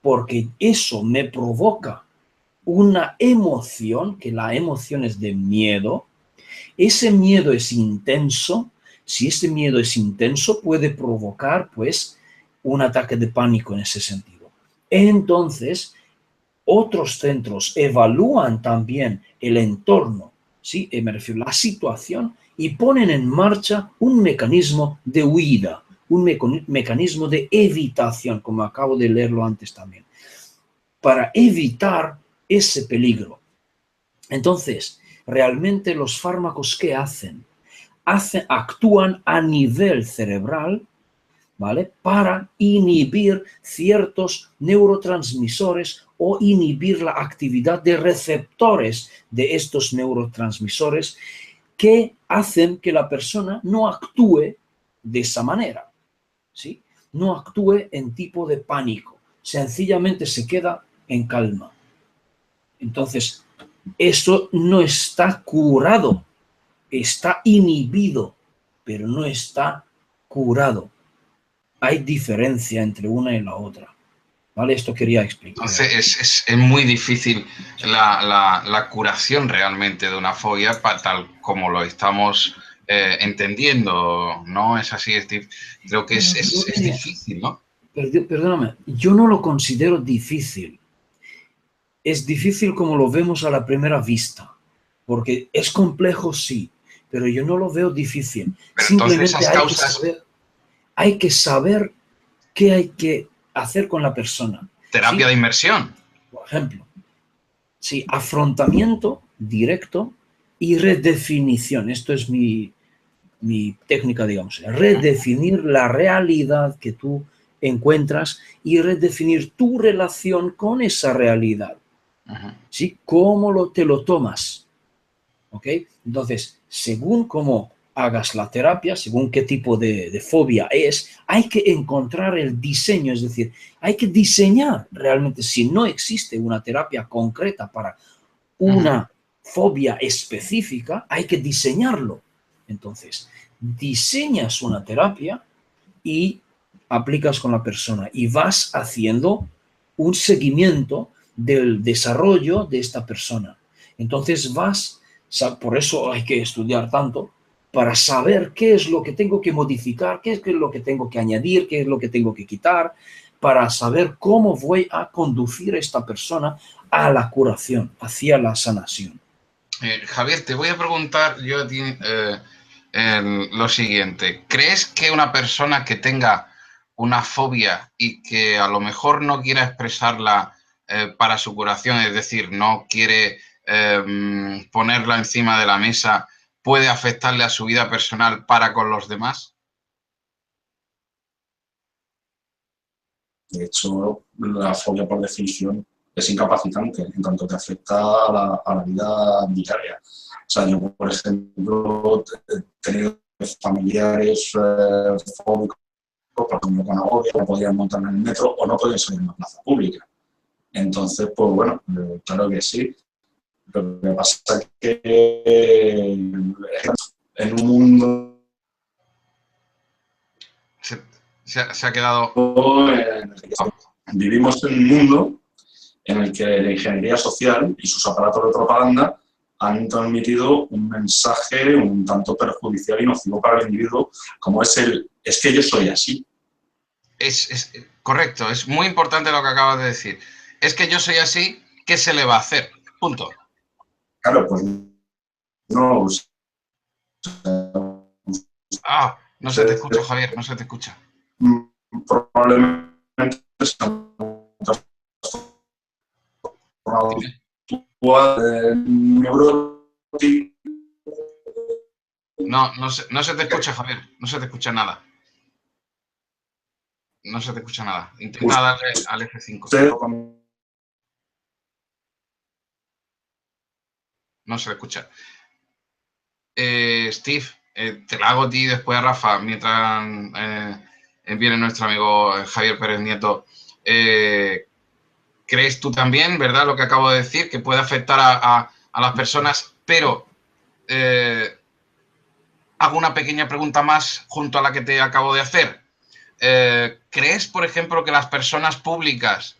porque eso me provoca una emoción, que la emoción es de miedo. Ese miedo es intenso. Si ese miedo es intenso, puede provocar, pues, un ataque de pánico en ese sentido. Entonces, otros centros evalúan también el entorno, ¿sí? Me refiero a la situación, y ponen en marcha un mecanismo de huida, un mecanismo de evitación, como acabo de leerlo antes también, para evitar ese peligro. Entonces, realmente los fármacos, ¿qué hacen? Actúan a nivel cerebral, ¿vale? Para inhibir ciertos neurotransmisores o inhibir la actividad de receptores de estos neurotransmisores que hacen que la persona no actúe de esa manera, ¿sí? No actúe en tipo de pánico, sencillamente se queda en calma. Entonces, eso no está curado, está inhibido, pero no está curado. Hay diferencia entre una y la otra, ¿vale? Esto quería explicar. Entonces es muy difícil la curación realmente de una fobia tal como lo estamos entendiendo, ¿no? Es así, creo que es difícil, ¿no? Perdóname, yo no lo considero difícil. Es difícil como lo vemos a la primera vista, porque es complejo, sí, pero yo no lo veo difícil. Pero simplemente entonces esas causas... hay que saber qué hay que hacer con la persona. Terapia de inmersión. Por ejemplo, sí, afrontamiento directo y redefinición. Esto es mi técnica, digamos. Redefinir la realidad que tú encuentras y redefinir tu relación con esa realidad. ¿Sí? ¿Cómo te lo tomas? ¿Ok? Entonces, según cómo hagas la terapia, según qué tipo de fobia es, hay que encontrar el diseño, es decir, hay que diseñar realmente. Si no existe una terapia concreta para una fobia específica, hay que diseñarlo. Entonces, diseñas una terapia y aplicas con la persona y vas haciendo un seguimiento del desarrollo de esta persona. Entonces por eso hay que estudiar tanto, para saber qué es lo que tengo que modificar, qué es lo que tengo que añadir, qué es lo que tengo que quitar, para saber cómo voy a conducir a esta persona a la curación, hacia la sanación. Javier, te voy a preguntar yo a ti lo siguiente. ¿Crees que una persona que tenga una fobia y que a lo mejor no quiera expresarla para su curación, es decir, no quiere ponerla encima de la mesa, puede afectarle a su vida personal para con los demás? De hecho, la fobia por definición es incapacitante en tanto te afecta a la vida diaria. O sea, yo, por ejemplo, he tenido familiares fóbicos, por ejemplo, con agobio, no podían montar en el metro o no podían salir en una plaza pública. Entonces, pues bueno, claro que sí. Lo que pasa es que en un mundo Se ha quedado... Vivimos en un mundo en el que la ingeniería social y sus aparatos de propaganda han transmitido un mensaje un tanto perjudicial y nocivo para el individuo, como es que yo soy así. Es correcto, es muy importante lo que acabas de decir. Es que yo soy así, ¿qué se le va a hacer? Punto. Claro, pues no. No se te escucha, Javier, no se te escucha. Probablemente no se te escucha, Javier, no se te escucha nada. No se te escucha nada. Intenta darle al F5. No se le escucha. Steve, te la hago a ti y después a Rafa, mientras viene nuestro amigo Javier Pérez Nieto. ¿Crees tú también, verdad, lo que acabo de decir, que puede afectar a las personas? Pero hago una pequeña pregunta más junto a la que te acabo de hacer. ¿Crees, por ejemplo, que las personas públicas,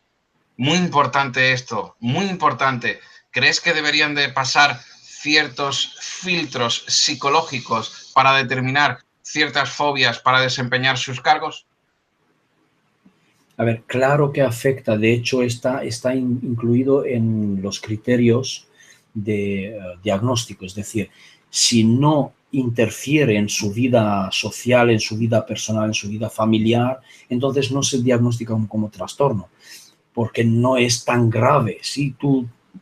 muy importante esto, muy importante, crees que deberían de pasar ciertos filtros psicológicos para determinar ciertas fobias para desempeñar sus cargos? A ver, claro que afecta. De hecho, está incluido en los criterios de diagnóstico. Es decir, si no interfiere en su vida social, en su vida personal, en su vida familiar, entonces no se diagnostica como trastorno, porque no es tan grave. ¿Sí?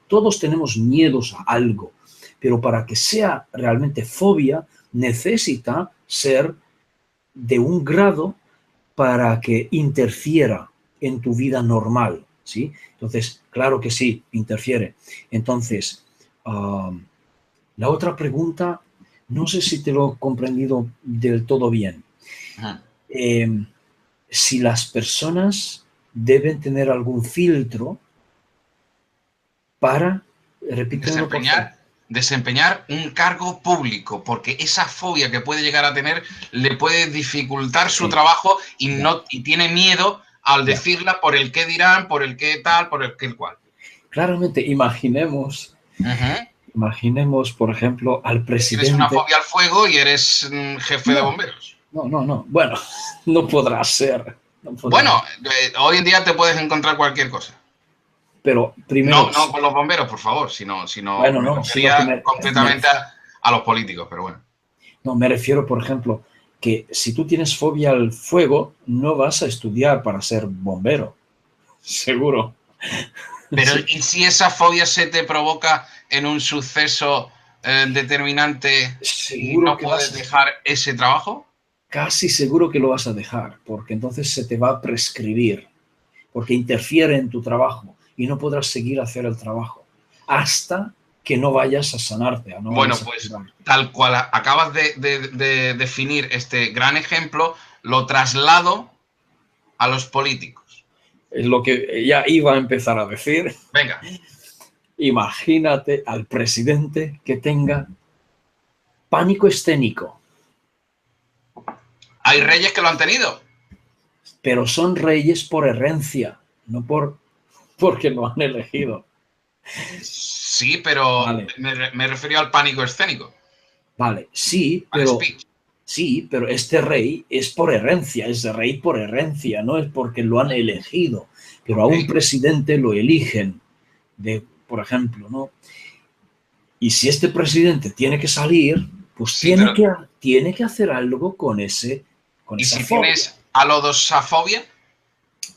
Todos tenemos miedos a algo, pero para que sea realmente fobia, necesita ser de un grado para que interfiera en tu vida normal, ¿sí? Entonces, claro que sí, interfiere. Entonces, la otra pregunta, no sé si te lo he comprendido del todo bien. Si las personas deben tener algún filtro para, repítelo, por favor. Desempeñar un cargo público, porque esa fobia que puede llegar a tener le puede dificultar su trabajo y tiene miedo al decirla por el qué dirán, por el qué tal, por el qué cual. Claramente, imaginemos, por ejemplo, al presidente... Tienes una fobia al fuego y eres jefe de bomberos. No. Bueno, no podrá ser. Bueno, hoy en día te puedes encontrar cualquier cosa. Pero primero... No con los bomberos, por favor, sino bueno, me refería concretamente a los políticos, pero bueno. No, me refiero, por ejemplo, que si tú tienes fobia al fuego, no vas a estudiar para ser bombero. Seguro. Pero ¿y si esa fobia se te provoca en un suceso determinante y no puedes dejar ese trabajo? Casi seguro que lo vas a dejar, porque entonces se te va a prescribir, porque interfiere en tu trabajo y no podrás seguir a hacer el trabajo hasta que no vayas a sanarte. Bueno, pues tal cual acabas de definir este gran ejemplo, lo traslado a los políticos. Es lo que ya iba a empezar a decir. Venga. Imagínate al presidente que tenga pánico escénico. Hay reyes que lo han tenido. pero son reyes por herencia, no porque lo han elegido. Sí, pero Vale. me refería al pánico escénico. Vale, sí, Al pero speech. sí, pero este rey es por herencia, es rey por herencia, no es porque lo han elegido. Pero a un presidente lo eligen, por ejemplo, ¿no? Y si este presidente tiene que salir, pues Sí, tiene que hacer algo con ¿y esa si fobia. tienes alodosafobia?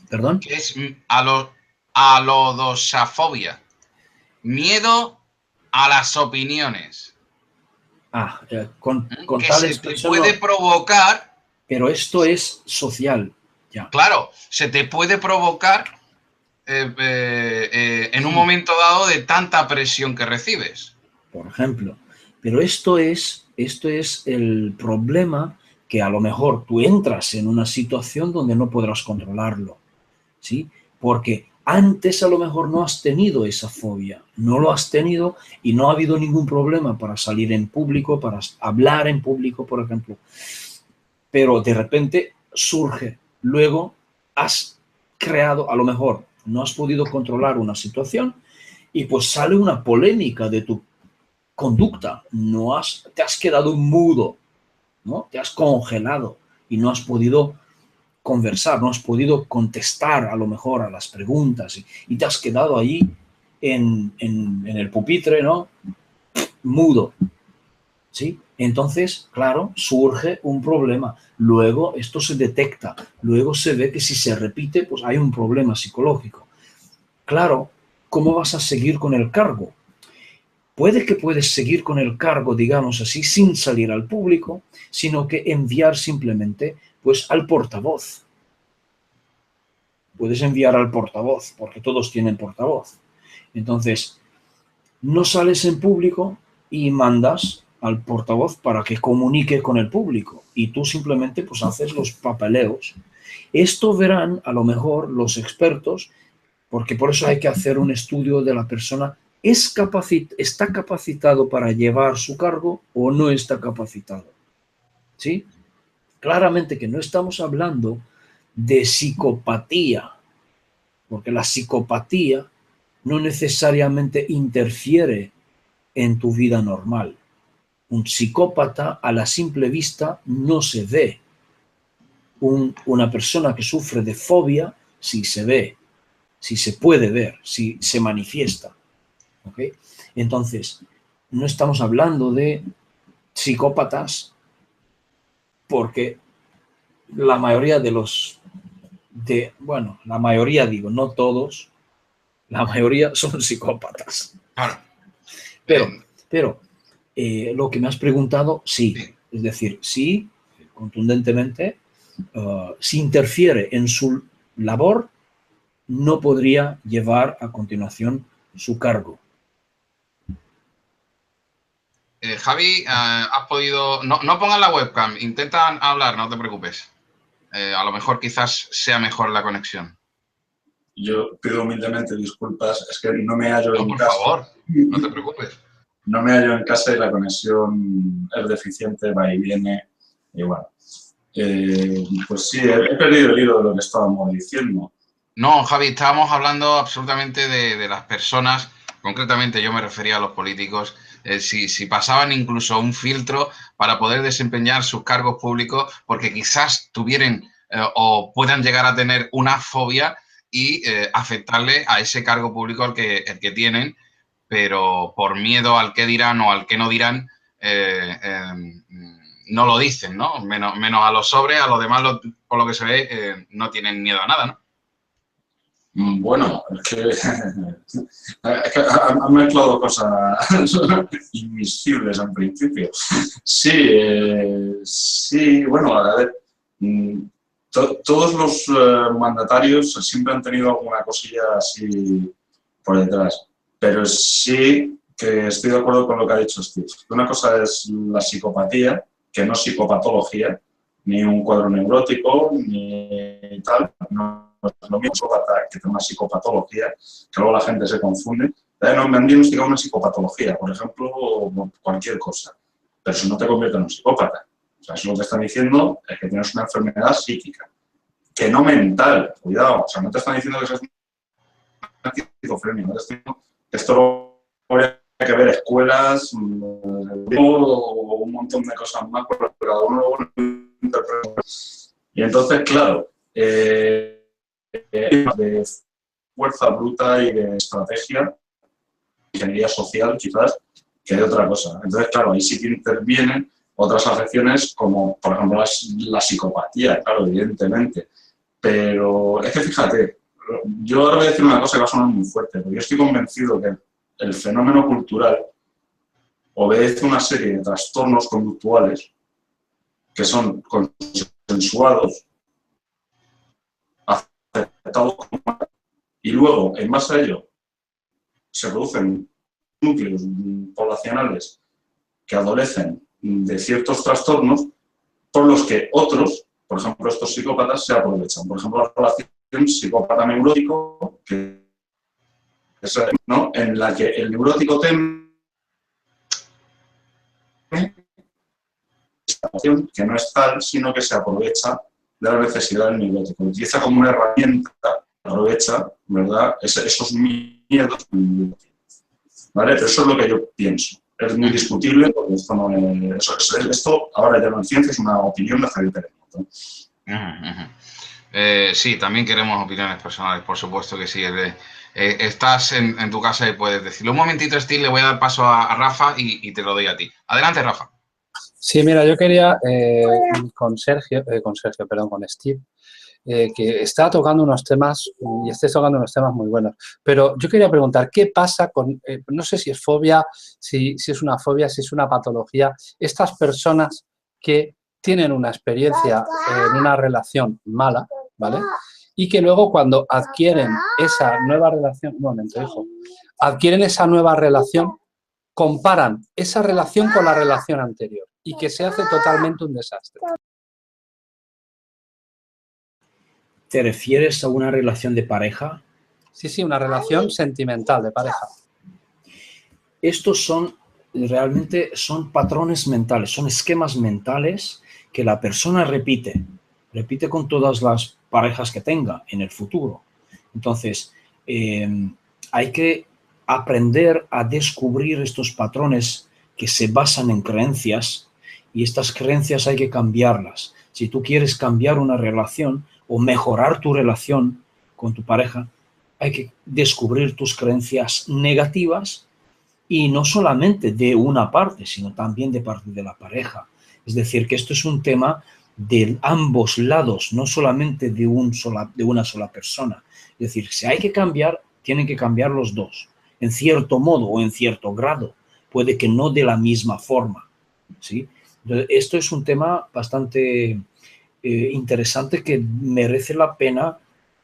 ¿Perdón? ¿Qué es alodosafobia? Miedo a las opiniones. Con Que tal se te expresión puede no, provocar, pero esto es social, ya. claro, se te puede provocar en un momento dado de tanta presión que recibes. Por ejemplo. Pero esto es el problema, que a lo mejor tú entras en una situación donde no podrás controlarlo, ¿sí? Porque antes a lo mejor no has tenido esa fobia, no lo has tenido y no ha habido ningún problema para salir en público, para hablar en público, por ejemplo. Pero de repente surge, luego has creado, a lo mejor no has podido controlar una situación y pues sale una polémica de tu conducta, te has quedado mudo, ¿no? Te has congelado y no has podido conversar, no has podido contestar a lo mejor a las preguntas y te has quedado ahí en el pupitre, ¿no? Mudo, ¿sí? Entonces, claro, surge un problema. Luego esto se detecta, luego se ve que si se repite, pues hay un problema psicológico. Claro, ¿cómo vas a seguir con el cargo? Puede que puedes seguir con el cargo, digamos así, sin salir al público, sino que enviar simplemente pues al portavoz. Puedes enviar al portavoz, porque todos tienen portavoz. Entonces, no sales en público y mandas al portavoz para que comunique con el público y tú simplemente pues haces los papeleos. Esto verán a lo mejor los expertos, porque por eso hay que hacer un estudio de la persona. ¿Está capacitado para llevar su cargo o no está capacitado? ¿Sí? Claramente que no estamos hablando de psicopatía, porque la psicopatía no necesariamente interfiere en tu vida normal. Un psicópata a la simple vista no se ve. Una persona que sufre de fobia sí se ve, sí se puede ver, sí se manifiesta. ¿Okay? Entonces, no estamos hablando de psicópatas porque la mayoría la mayoría digo, no todos, la mayoría son psicópatas. Claro. Pero lo que me has preguntado, sí. Es decir, sí, contundentemente, si interfiere en su labor, no podría llevar a continuación su cargo. Javi, has podido... No pongas la webcam, intenta hablar, no te preocupes. A lo mejor quizás sea mejor la conexión. Yo pido humildemente disculpas, es que no me hallo en casa. Por favor, no te preocupes. No me hallo en casa y la conexión es deficiente, va y viene, y bueno. Pues sí, he perdido el hilo de lo que estábamos diciendo. No, Javi, estábamos hablando absolutamente de las personas, concretamente yo me refería a los políticos, si pasaban incluso un filtro para poder desempeñar sus cargos públicos, porque quizás tuvieran o puedan llegar a tener una fobia y afectarle a ese cargo público el que tienen, pero por miedo al que dirán o al que no dirán, no lo dicen, ¿no? Menos a los sobres, a los demás, por lo que se ve, no tienen miedo a nada, ¿no? Bueno, es que han mezclado cosas invisibles en principio. Sí, bueno, a ver, todos los mandatarios siempre han tenido alguna cosilla así por detrás, pero sí que estoy de acuerdo con lo que ha dicho Steve. Una cosa es la psicopatía, que no es psicopatología, ni un cuadro neurótico, ni tal, no. Lo mismo que tiene una psicopatología, que luego la gente se confunde. No, me han diagnosticado una psicopatología, por ejemplo, cualquier cosa. Pero eso no te convierte en un psicópata. O sea, eso lo que te están diciendo es que tienes una enfermedad psíquica, que no mental. Cuidado, o sea, no te están diciendo que seas esquizofrénico, no te estoy diciendo que esto lo habría que ver escuelas o un montón de cosas más, pero cada uno lo interpreta. Y entonces, claro, de fuerza bruta y de estrategia, ingeniería social quizás, que de otra cosa. Entonces, claro, ahí sí que intervienen otras afecciones como, por ejemplo, la psicopatía, claro, evidentemente. Pero es que fíjate, yo ahora voy a decir una cosa que va a sonar muy fuerte, pero yo estoy convencido que el fenómeno cultural obedece a una serie de trastornos conductuales que son consensuados, aceptados como, y luego, en base a ello, se producen núcleos poblacionales que adolecen de ciertos trastornos por los que otros, por ejemplo, estos psicópatas, se aprovechan. Por ejemplo, la relación psicópata-neurótico, que es, ¿no?, en la que el neurótico teme que no es tal, sino que se aprovecha de la necesidad del neurótico. Utiliza como una herramienta, aprovecha, ¿verdad?, esos miedos, ¿vale? Pero eso es lo que yo pienso. Es muy discutible porque esto no es... Esto ahora ya no es ciencia, es una opinión de Javier Pérez. Sí, también queremos opiniones personales, por supuesto que sí. Estás en tu casa y puedes decirlo. Un momentito, Steve, le voy a dar paso a Rafa y te lo doy a ti. Adelante, Rafa. Sí, mira, yo quería con Steve, que está tocando unos temas, y estés tocando unos temas muy buenos, pero yo quería preguntar, ¿qué pasa con, no sé si es fobia, si es una fobia, si es una patología, estas personas que tienen una experiencia en una relación mala, ¿vale? Y que luego cuando adquieren esa nueva relación, un momento, hijo, adquieren esa nueva relación, comparan esa relación con la relación anterior y que se hace totalmente un desastre. ¿Te refieres a una relación de pareja? Sí, una relación sentimental de pareja. Estos realmente son patrones mentales, son esquemas mentales que la persona repite con todas las parejas que tenga en el futuro. Entonces, hay que aprender a descubrir estos patrones que se basan en creencias, y estas creencias hay que cambiarlas. Si tú quieres cambiar una relación o mejorar tu relación con tu pareja, hay que descubrir tus creencias negativas, y no solamente de una parte, sino también de parte de la pareja. Es decir, que esto es un tema de ambos lados, no solamente de una sola persona. Es decir, si hay que cambiar, tienen que cambiar los dos, en cierto modo o en cierto grado. Puede que no de la misma forma, ¿sí? Entonces, esto es un tema bastante interesante que merece la pena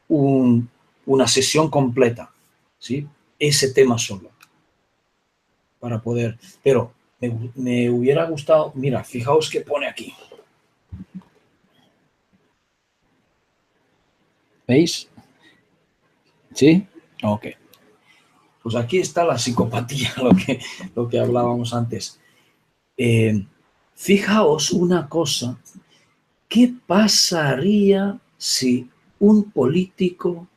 una sesión completa, ¿sí? Ese tema solo. Para poder, pero me hubiera gustado, mira, fijaos qué pone aquí. ¿Veis? ¿Sí? Ok. Pues aquí está la psicopatía, lo que hablábamos antes. Fijaos una cosa, ¿qué pasaría si un político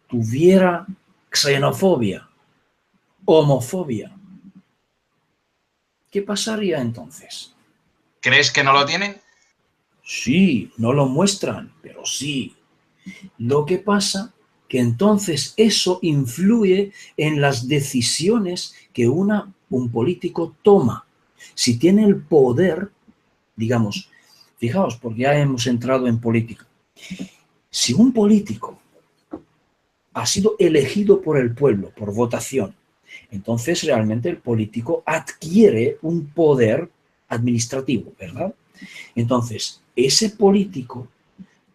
tuviera xenofobia, homofobia? ¿Qué pasaría entonces? ¿Crees que no lo tienen? Sí, no lo muestran, pero sí. Lo que pasa que entonces eso influye en las decisiones que un político toma. Si tiene el poder, digamos, fijaos, porque ya hemos entrado en política. Si un político ha sido elegido por el pueblo, por votación, entonces realmente el político adquiere un poder administrativo, ¿verdad? Entonces, ese político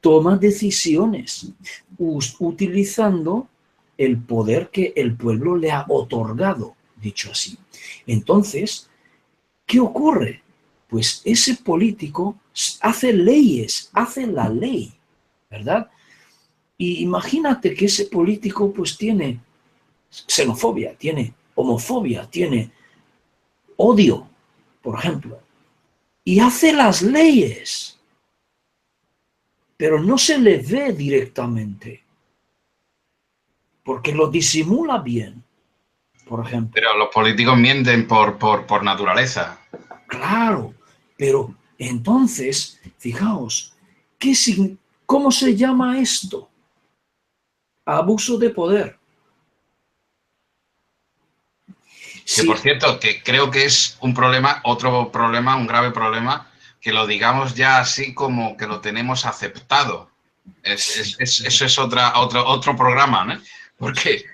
toma decisiones utilizando el poder que el pueblo le ha otorgado, dicho así. Entonces, ¿qué ocurre? Pues ese político hace leyes, hace la ley, ¿verdad? Y imagínate que ese político pues tiene xenofobia, tiene homofobia, tiene odio, por ejemplo, y hace las leyes. pero no se le ve directamente, porque lo disimula bien, por ejemplo. Pero los políticos mienten por naturaleza. Claro, pero entonces, fijaos, ¿cómo se llama esto? Abuso de poder. Que por cierto, que creo que es un problema, otro problema, un grave problema, que lo digamos ya así como que lo tenemos aceptado. Eso es otro programa, ¿no? Porque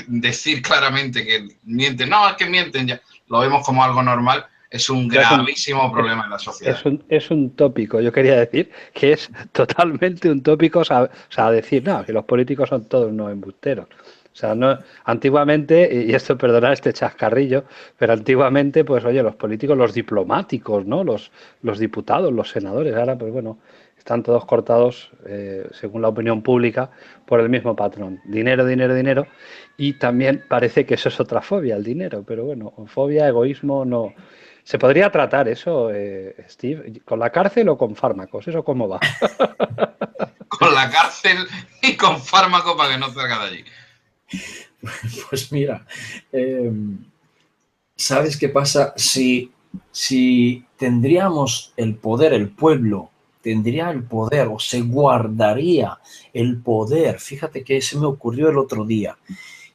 decir claramente que mienten, no, es que mienten, ya lo vemos como algo normal, es un gravísimo problema en la sociedad. Es un tópico, yo quería decir que es totalmente un tópico, o sea, decir, no, que los políticos son todos unos embusteros. O sea, no, antiguamente, y esto perdonad este chascarrillo, pero antiguamente, pues oye, los políticos, los diplomáticos, ¿no? Los diputados, los senadores, ahora pues bueno, están todos cortados, según la opinión pública, por el mismo patrón. Dinero, dinero, dinero. Y también parece que eso es otra fobia, el dinero, pero bueno, fobia, egoísmo, no. ¿Se podría tratar eso, Steve, con la cárcel o con fármacos? ¿Eso cómo va? Con la cárcel y con fármaco para que no salga de allí. Pues mira, ¿sabes qué pasa? Si tendríamos el poder, el pueblo tendría el poder o se guardaría el poder. Fíjate que se me ocurrió el otro día.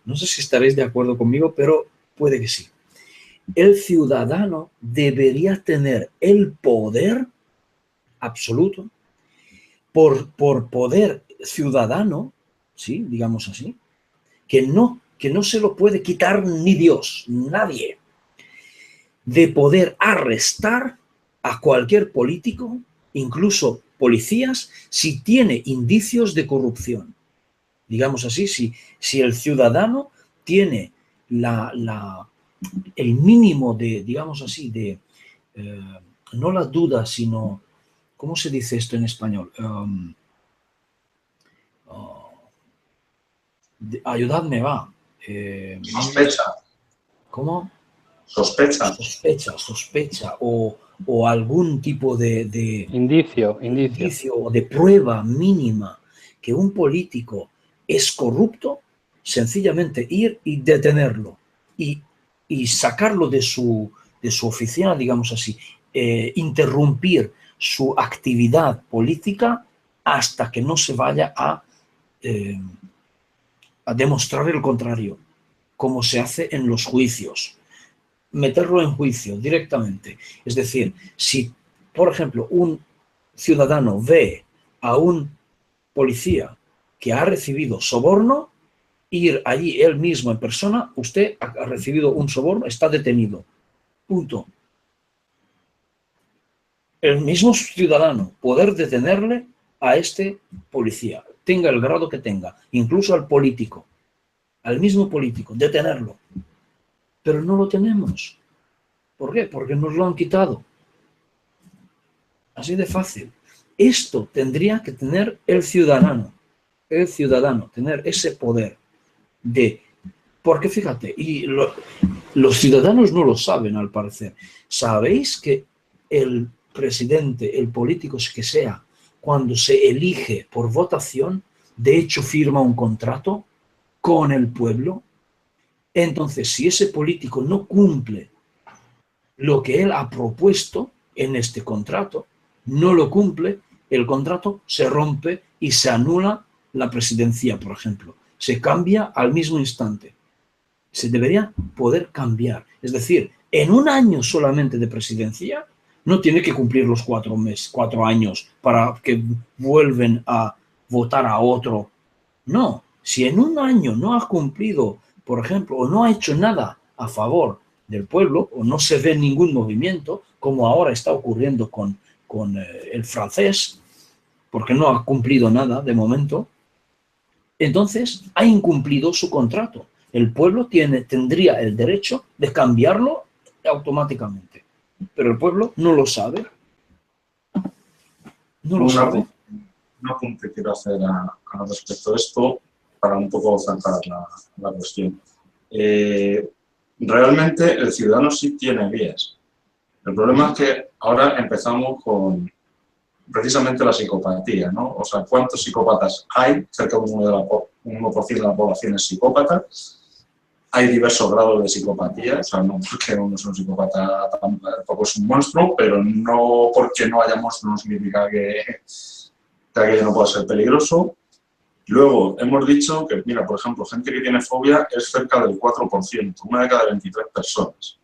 No sé si estaréis de acuerdo conmigo, pero puede que sí. El ciudadano debería tener el poder absoluto por poder ciudadano, ¿sí? Digamos así, que no se lo puede quitar ni Dios, nadie, de poder arrestar a cualquier político, incluso policías, si tiene indicios de corrupción. Digamos así, si el ciudadano tiene el mínimo de, digamos así, de, no la duda, sino, ¿cómo se dice esto en español? Ayudadme, va. Sospecha. ¿Cómo? Sospecha. Sospecha o algún tipo de indicio o de prueba mínima que un político es corrupto, sencillamente ir y detenerlo y sacarlo de su oficina, digamos así, interrumpir su actividad política hasta que no se vaya a demostrar el contrario, como se hace en los juicios. Meterlo en juicio directamente. Es decir, si, por ejemplo, un ciudadano ve a un policía que ha recibido soborno, ir allí él mismo en persona, usted ha recibido un soborno, está detenido. Punto. El mismo ciudadano poder detenerle a este policía, tenga el grado que tenga, incluso al político, al mismo político, detenerlo. Pero no lo tenemos. ¿Por qué? Porque nos lo han quitado. Así de fácil. Esto tendría que tener el ciudadano, tener ese poder de... Porque fíjate, y los ciudadanos no lo saben al parecer. ¿Sabéis que el presidente, el político que sea, cuando se elige por votación, de hecho firma un contrato con el pueblo? Entonces, si ese político no cumple lo que él ha propuesto en este contrato, no lo cumple, el contrato se rompe y se anula la presidencia, por ejemplo. Se cambia al mismo instante. Se debería poder cambiar. Es decir, en un año solamente de presidencia, no tiene que cumplir los 4 años para que vuelven a votar a otro. No, si en un año no ha cumplido, por ejemplo, o no ha hecho nada a favor del pueblo, o no se ve ningún movimiento, como ahora está ocurriendo con el francés, porque no ha cumplido nada de momento, entonces ha incumplido su contrato. El pueblo tendría el derecho de cambiarlo automáticamente, pero el pueblo no lo sabe. No lo sabe. Un apunte que quiero hacer respecto a esto para un poco zanjar la cuestión. Realmente el ciudadano sí tiene vías. El problema es que ahora empezamos con precisamente la psicopatía, ¿no? O sea, ¿cuántos psicópatas hay? Cerca de un 1% de la población es psicópata. Hay diversos grados de psicopatía, o sea, no porque uno es un psicópata tampoco es un monstruo, pero no porque no haya monstruo no significa que aquello no pueda ser peligroso. Luego, hemos dicho que, mira, por ejemplo, gente que tiene fobia es cerca del 4%, una de cada 23 personas.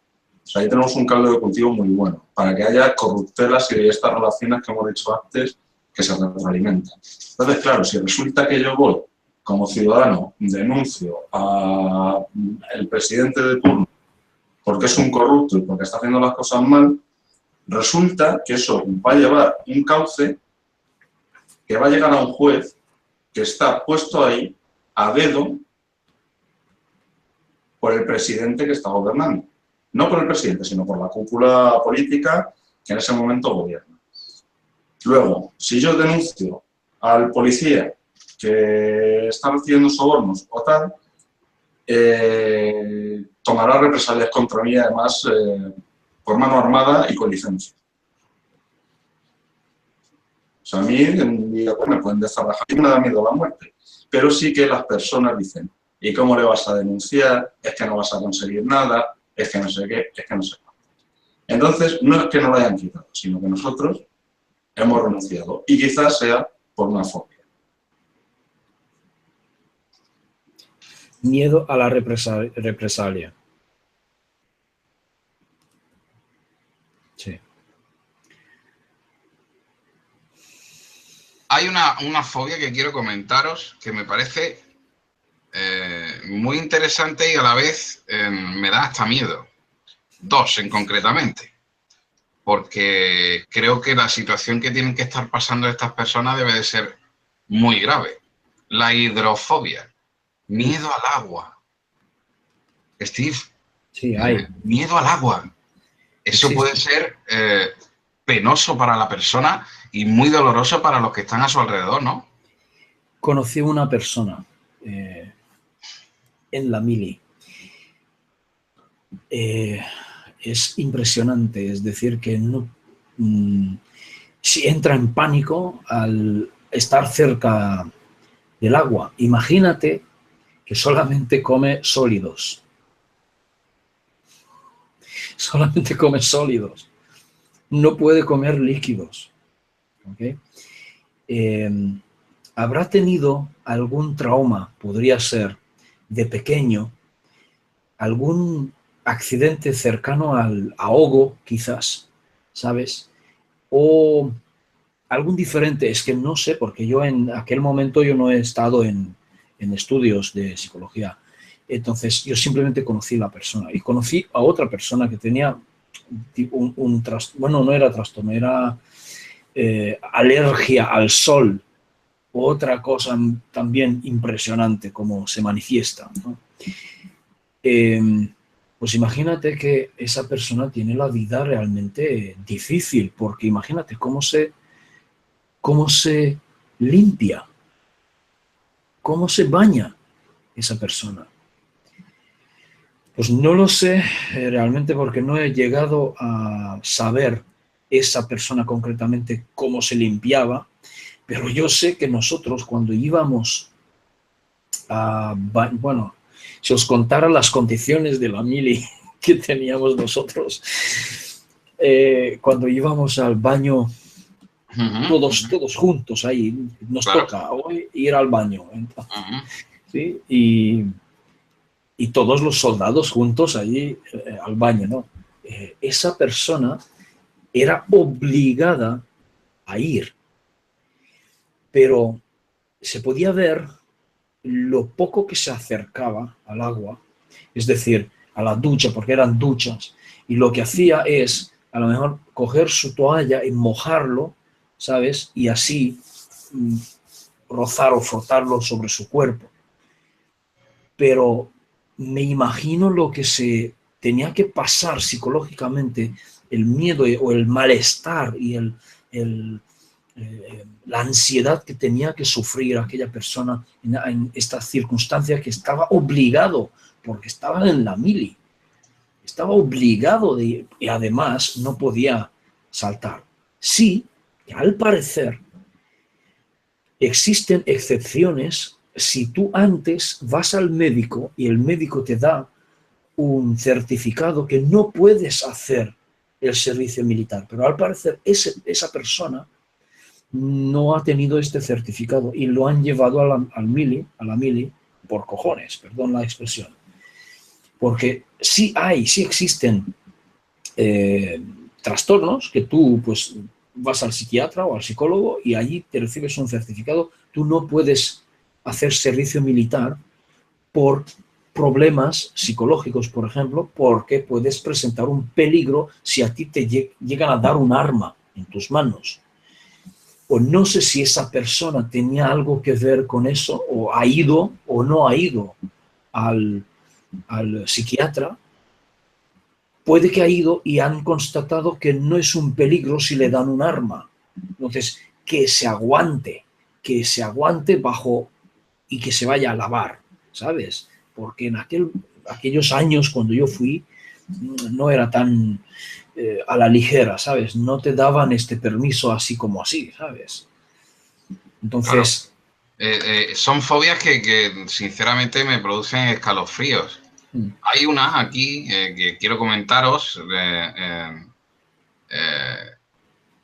O sea, ahí tenemos un caldo de cultivo muy bueno, para que haya corruptelas y estas relaciones que hemos dicho antes que se retroalimentan. Entonces, claro, si resulta que yo voy como ciudadano, denuncio al presidente de turno porque es un corrupto y porque está haciendo las cosas mal, resulta que eso va a llevar un cauce que va a llegar a un juez que está puesto ahí a dedo por el presidente que está gobernando. No por el presidente, sino por la cúpula política que en ese momento gobierna. Luego, si yo denuncio al policía que está recibiendo sobornos o tal, tomará represalias contra mí, además, por mano armada y con licencia. O sea, a mí me pueden desarrajar y me da miedo la muerte. Pero sí que las personas dicen, ¿y cómo le vas a denunciar? Es que no vas a conseguir nada, es que no sé qué, es que no sé cuánto. Entonces, no es que no lo hayan quitado, sino que nosotros hemos renunciado. Y quizás sea por una fobia. Miedo a la represalia. Sí. Hay una fobia que quiero comentaros que me parece muy interesante y a la vez me da hasta miedo. Dos concretamente. Porque creo que la situación que tienen que estar pasando estas personas debe de ser muy grave. La hidrofobia. Miedo al agua. Steve. Sí, hay. Miedo al agua. Eso Existe. puede ser penoso para la persona y muy doloroso para los que están a su alrededor, ¿no? Conocí una persona en la mili. Es impresionante, es decir, que no, si entra en pánico al estar cerca del agua. Imagínate que solamente come sólidos. Solamente come sólidos. No puede comer líquidos. ¿Okay? Habrá tenido algún trauma, podría ser, de pequeño, algún accidente cercano al ahogo, quizás, ¿sabes? O algún diferente, es que no sé, porque yo en aquel momento yo no he estado en estudios de psicología. Entonces, yo simplemente conocí a la persona y conocí a otra persona que tenía un trastorno, bueno, no era trastorno, era alergia al sol, otra cosa también impresionante como se manifiesta, ¿no? Pues imagínate que esa persona tiene la vida realmente difícil, porque imagínate cómo se limpia, cómo se baña esa persona. Pues no lo sé realmente porque no he llegado a saber esa persona concretamente cómo se limpiaba, pero yo sé que nosotros cuando íbamos a... Bueno, si os contara las condiciones de la mili que teníamos nosotros, cuando íbamos al baño todos juntos ahí, nos toca hoy ir al baño. ¿Sí? Y todos los soldados juntos allí al baño, ¿no? Esa persona era obligada a ir, pero se podía ver lo poco que se acercaba al agua, es decir, a la ducha, porque eran duchas, y lo que hacía es, a lo mejor, coger su toalla y mojarlo, ¿sabes? Y así rozar o frotarlo sobre su cuerpo. Pero me imagino lo que se tenía que pasar psicológicamente, el miedo o el malestar y la ansiedad que tenía que sufrir aquella persona en estas circunstancias que estaba obligado, porque estaba en la mili, estaba obligado y además no podía saltar. Sí, que al parecer existen excepciones si tú antes vas al médico y el médico te da un certificado que no puedes hacer el servicio militar. Pero al parecer esa persona no ha tenido este certificado y lo han llevado a la mili por cojones, perdón la expresión. Porque sí existen trastornos que tú pues vas al psiquiatra o al psicólogo y allí te recibes un certificado. Tú no puedes hacer servicio militar por problemas psicológicos, por ejemplo, porque puedes presentar un peligro si a ti te llegan a dar un arma en tus manos. O no sé si esa persona tenía algo que ver con eso, o ha ido o no ha ido al psiquiatra. Puede que ha ido y han constatado que no es un peligro si le dan un arma. Entonces, que se aguante bajo y que se vaya a lavar, ¿sabes? Porque en aquellos años cuando yo fui no era tan a la ligera, ¿sabes? No te daban este permiso así como así, ¿sabes? Entonces... Claro. Son fobias que sinceramente me producen escalofríos. Hay una aquí que quiero comentaros,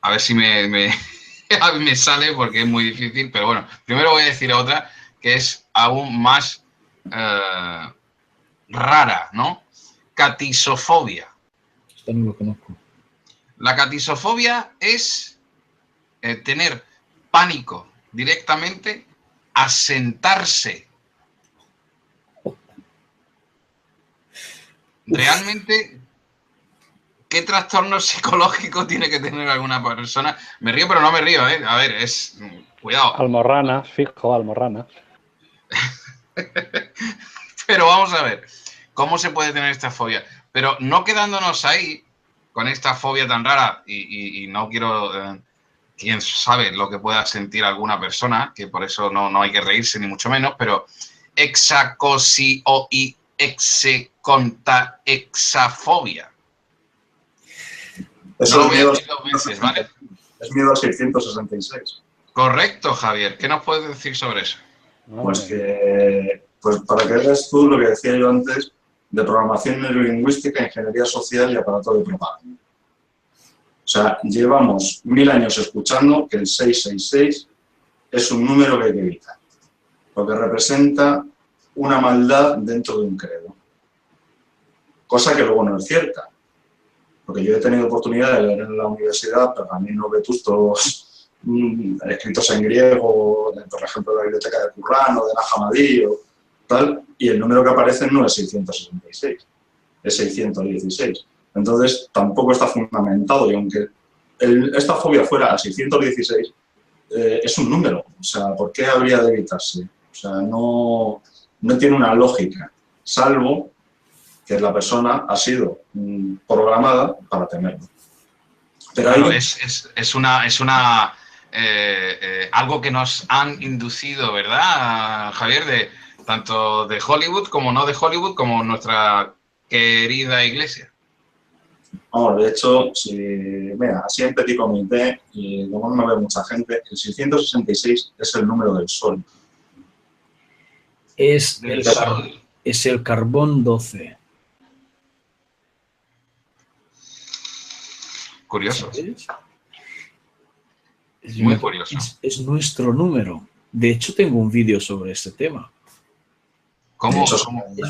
a ver si a mí me sale porque es muy difícil, pero bueno, primero voy a decir otra que es aún más rara, ¿no? Catisofobia. Esto no lo conozco. La catisofobia es tener pánico directamente a sentarse. Realmente, ¿qué trastorno psicológico tiene que tener alguna persona? Me río, pero no me río, ¿eh? A ver, cuidado. Almorranas, fijo, almorranas. Pero vamos a ver, ¿cómo se puede tener esta fobia? Pero no quedándonos ahí con esta fobia tan rara y no quiero... quién sabe lo que pueda sentir alguna persona, que por eso no hay que reírse ni mucho menos, pero exafobia. Eso no lo es voy a miedo, decir 2 veces, ¿vale? Es miedo al 666. Correcto, Javier. ¿Qué nos puedes decir sobre eso? Pues para que veas tú lo que decía yo antes de programación neurolingüística, ingeniería social y aparato de propaganda. O sea, llevamos 1000 años escuchando que el 666 es un número que hay que evitar, porque representa una maldad dentro de un credo. Cosa que luego no es cierta, porque yo he tenido oportunidad de leer en la universidad pergaminos vetustos escritos en griego, por ejemplo, de la biblioteca de Qur'án o de Nag Hammadi o tal, y el número que aparece no es 666, es 616. Entonces, tampoco está fundamentado, y aunque esta fobia fuera al 616, es un número. O sea, ¿por qué habría de evitarse? O sea, no tiene una lógica, salvo que la persona ha sido programada para temerlo. Pero claro, hay... es algo que nos han inducido, ¿verdad, Javier? Tanto de Hollywood como no de Hollywood, como nuestra querida iglesia. Vamos, de hecho, mira, así en petit comité, y como no ve mucha gente, el 666 es el número del Sol. Es el carbón 12. Curioso. ¿Sabes? Muy curioso. Es nuestro número. De hecho, tengo un vídeo sobre este tema. ¿Cómo? Es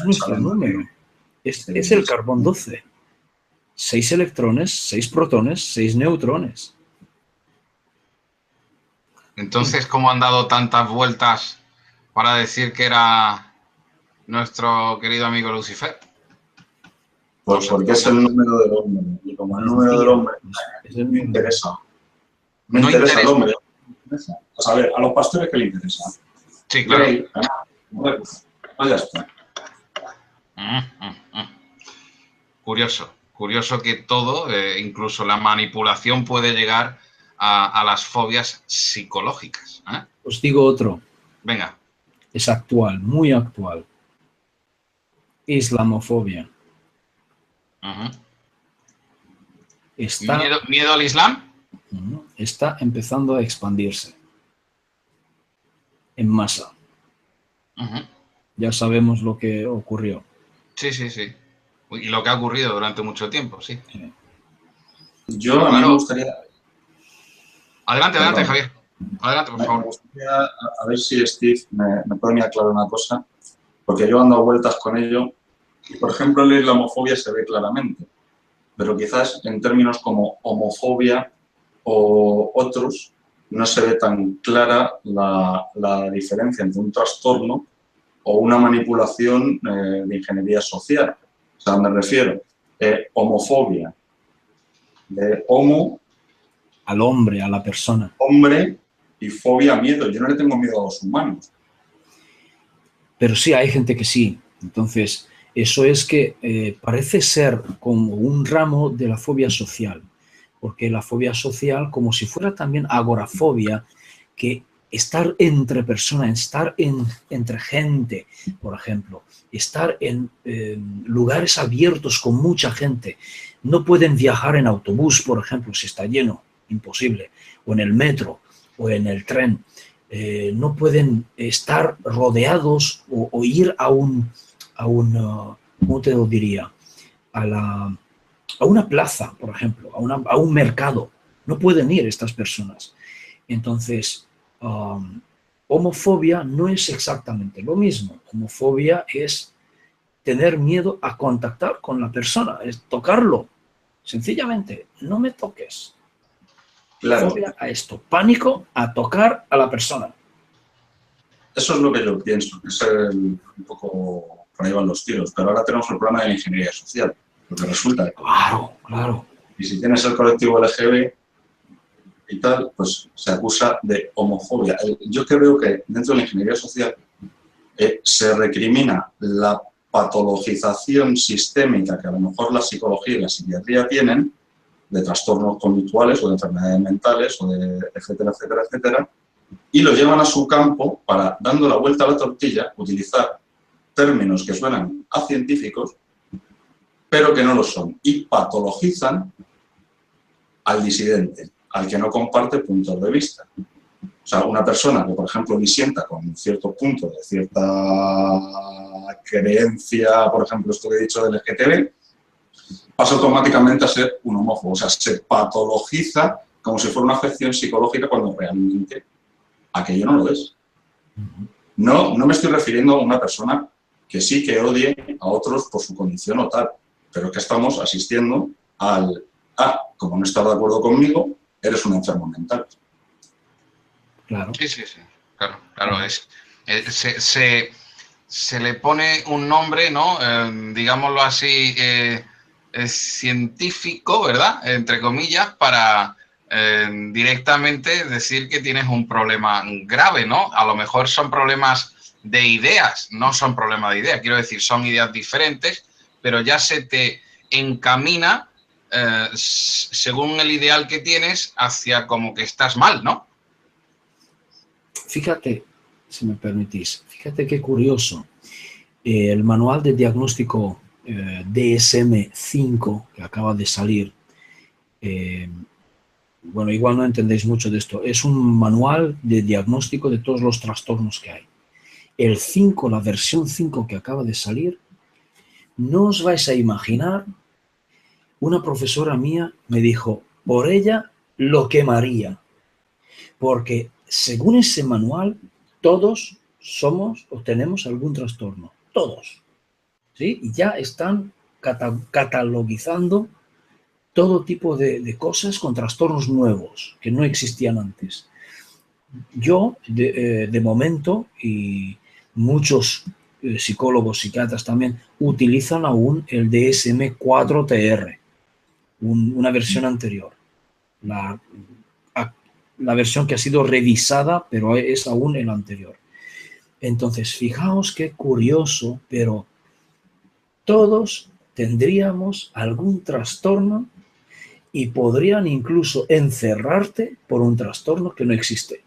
nuestro número. Es el carbón 12. 6 electrones, 6 protones, 6 neutrones. Entonces, ¿cómo han dado tantas vueltas para decir que era nuestro querido amigo Lucifer? Pues porque es el número del hombre. Y como el número del hombre me interesa. Me interesa el hombre. Pues a ver, a los pastores que le interesa. Sí, claro. Pues ya está. Curioso que todo, incluso la manipulación, puede llegar a las fobias psicológicas. Os digo otro. Venga. Es actual, muy actual. Islamofobia. ¿Miedo al Islam? está empezando a expandirse en masa. Ya sabemos lo que ocurrió. Sí. Y lo que ha ocurrido durante mucho tiempo, sí. Yo, a mí me gustaría... Adelante, Perdón. Javier. Adelante, por favor. Me gustaría, a ver si Steve me puede aclarar una cosa, porque yo ando a vueltas con ello. Y, por ejemplo, la islamofobia se ve claramente, pero quizás en términos como homofobia o otros, no se ve tan clara la diferencia entre un trastorno o una manipulación de ingeniería social. O sea, me refiero homofobia, de homo, al hombre, a la persona. Hombre, y fobia, miedo. Yo no le tengo miedo a los humanos. Pero sí, hay gente que sí. Entonces, eso es que parece ser como un ramo de la fobia social. Porque la fobia social, como si fuera también agorafobia, que estar entre personas, estar entre gente, por ejemplo, estar en lugares abiertos con mucha gente. No pueden viajar en autobús, por ejemplo, si está lleno, imposible, o en el metro, o en el tren. No pueden estar rodeados o ir a un ¿cómo te lo diría? A una plaza, por ejemplo, a un mercado. No pueden ir estas personas. Entonces, homofobia no es exactamente lo mismo. Homofobia es tener miedo a contactar con la persona, es tocarlo. Sencillamente, no me toques. Claro. Fobia a esto. Pánico a tocar a la persona. Eso es lo que yo pienso, que es un poco por ahí van los tiros. Pero ahora tenemos el problema de la ingeniería social, porque resulta que... Claro. Y si tienes el colectivo LGB y tal, pues se acusa de homofobia. Yo creo que dentro de la ingeniería social se recrimina la patologización sistémica que a lo mejor la psicología y la psiquiatría tienen, de trastornos conductuales o de enfermedades mentales, o de etcétera, y lo llevan a su campo para, dando la vuelta a la tortilla, utilizar términos que suenan a científicos, pero que no lo son, y patologizan al disidente, al que no comparte puntos de vista. O sea, una persona que, por ejemplo, disienta con un cierto punto de cierta creencia, por ejemplo, esto que he dicho del LGTB, pasa automáticamente a ser un homófobo. O sea, se patologiza como si fuera una afección psicológica cuando realmente aquello no lo es. No me estoy refiriendo a una persona que sí que odie a otros por su condición o tal, pero que estamos asistiendo al, como no estás de acuerdo conmigo, eres un enfermo mental. Claro. Sí. Claro. Se le pone un nombre, ¿no? Digámoslo así, científico, ¿verdad? Entre comillas, para directamente decir que tienes un problema grave, ¿no? A lo mejor son problemas de ideas, no son problemas de ideas, quiero decir, son ideas diferentes, pero ya se te encamina según el ideal que tienes hacia como que estás mal, ¿no? Fíjate, si me permitís, fíjate qué curioso. El manual de diagnóstico DSM-5 que acaba de salir, bueno, igual no entendéis mucho de esto, es un manual de diagnóstico de todos los trastornos que hay. El 5, la versión 5 que acaba de salir, no os vais a imaginar, una profesora mía me dijo, por ella lo quemaría, porque según ese manual, todos somos o tenemos algún trastorno, todos, ¿sí? Y ya están catalogizando todo tipo de cosas con trastornos nuevos que no existían antes. Yo, de momento, y muchos psicólogos, psiquiatras también, utilizan aún el DSM-4TR, una versión anterior. La versión que ha sido revisada, pero es aún el anterior. Entonces, fijaos qué curioso, pero todos tendríamos algún trastorno y podrían incluso encerrarte por un trastorno que no existe.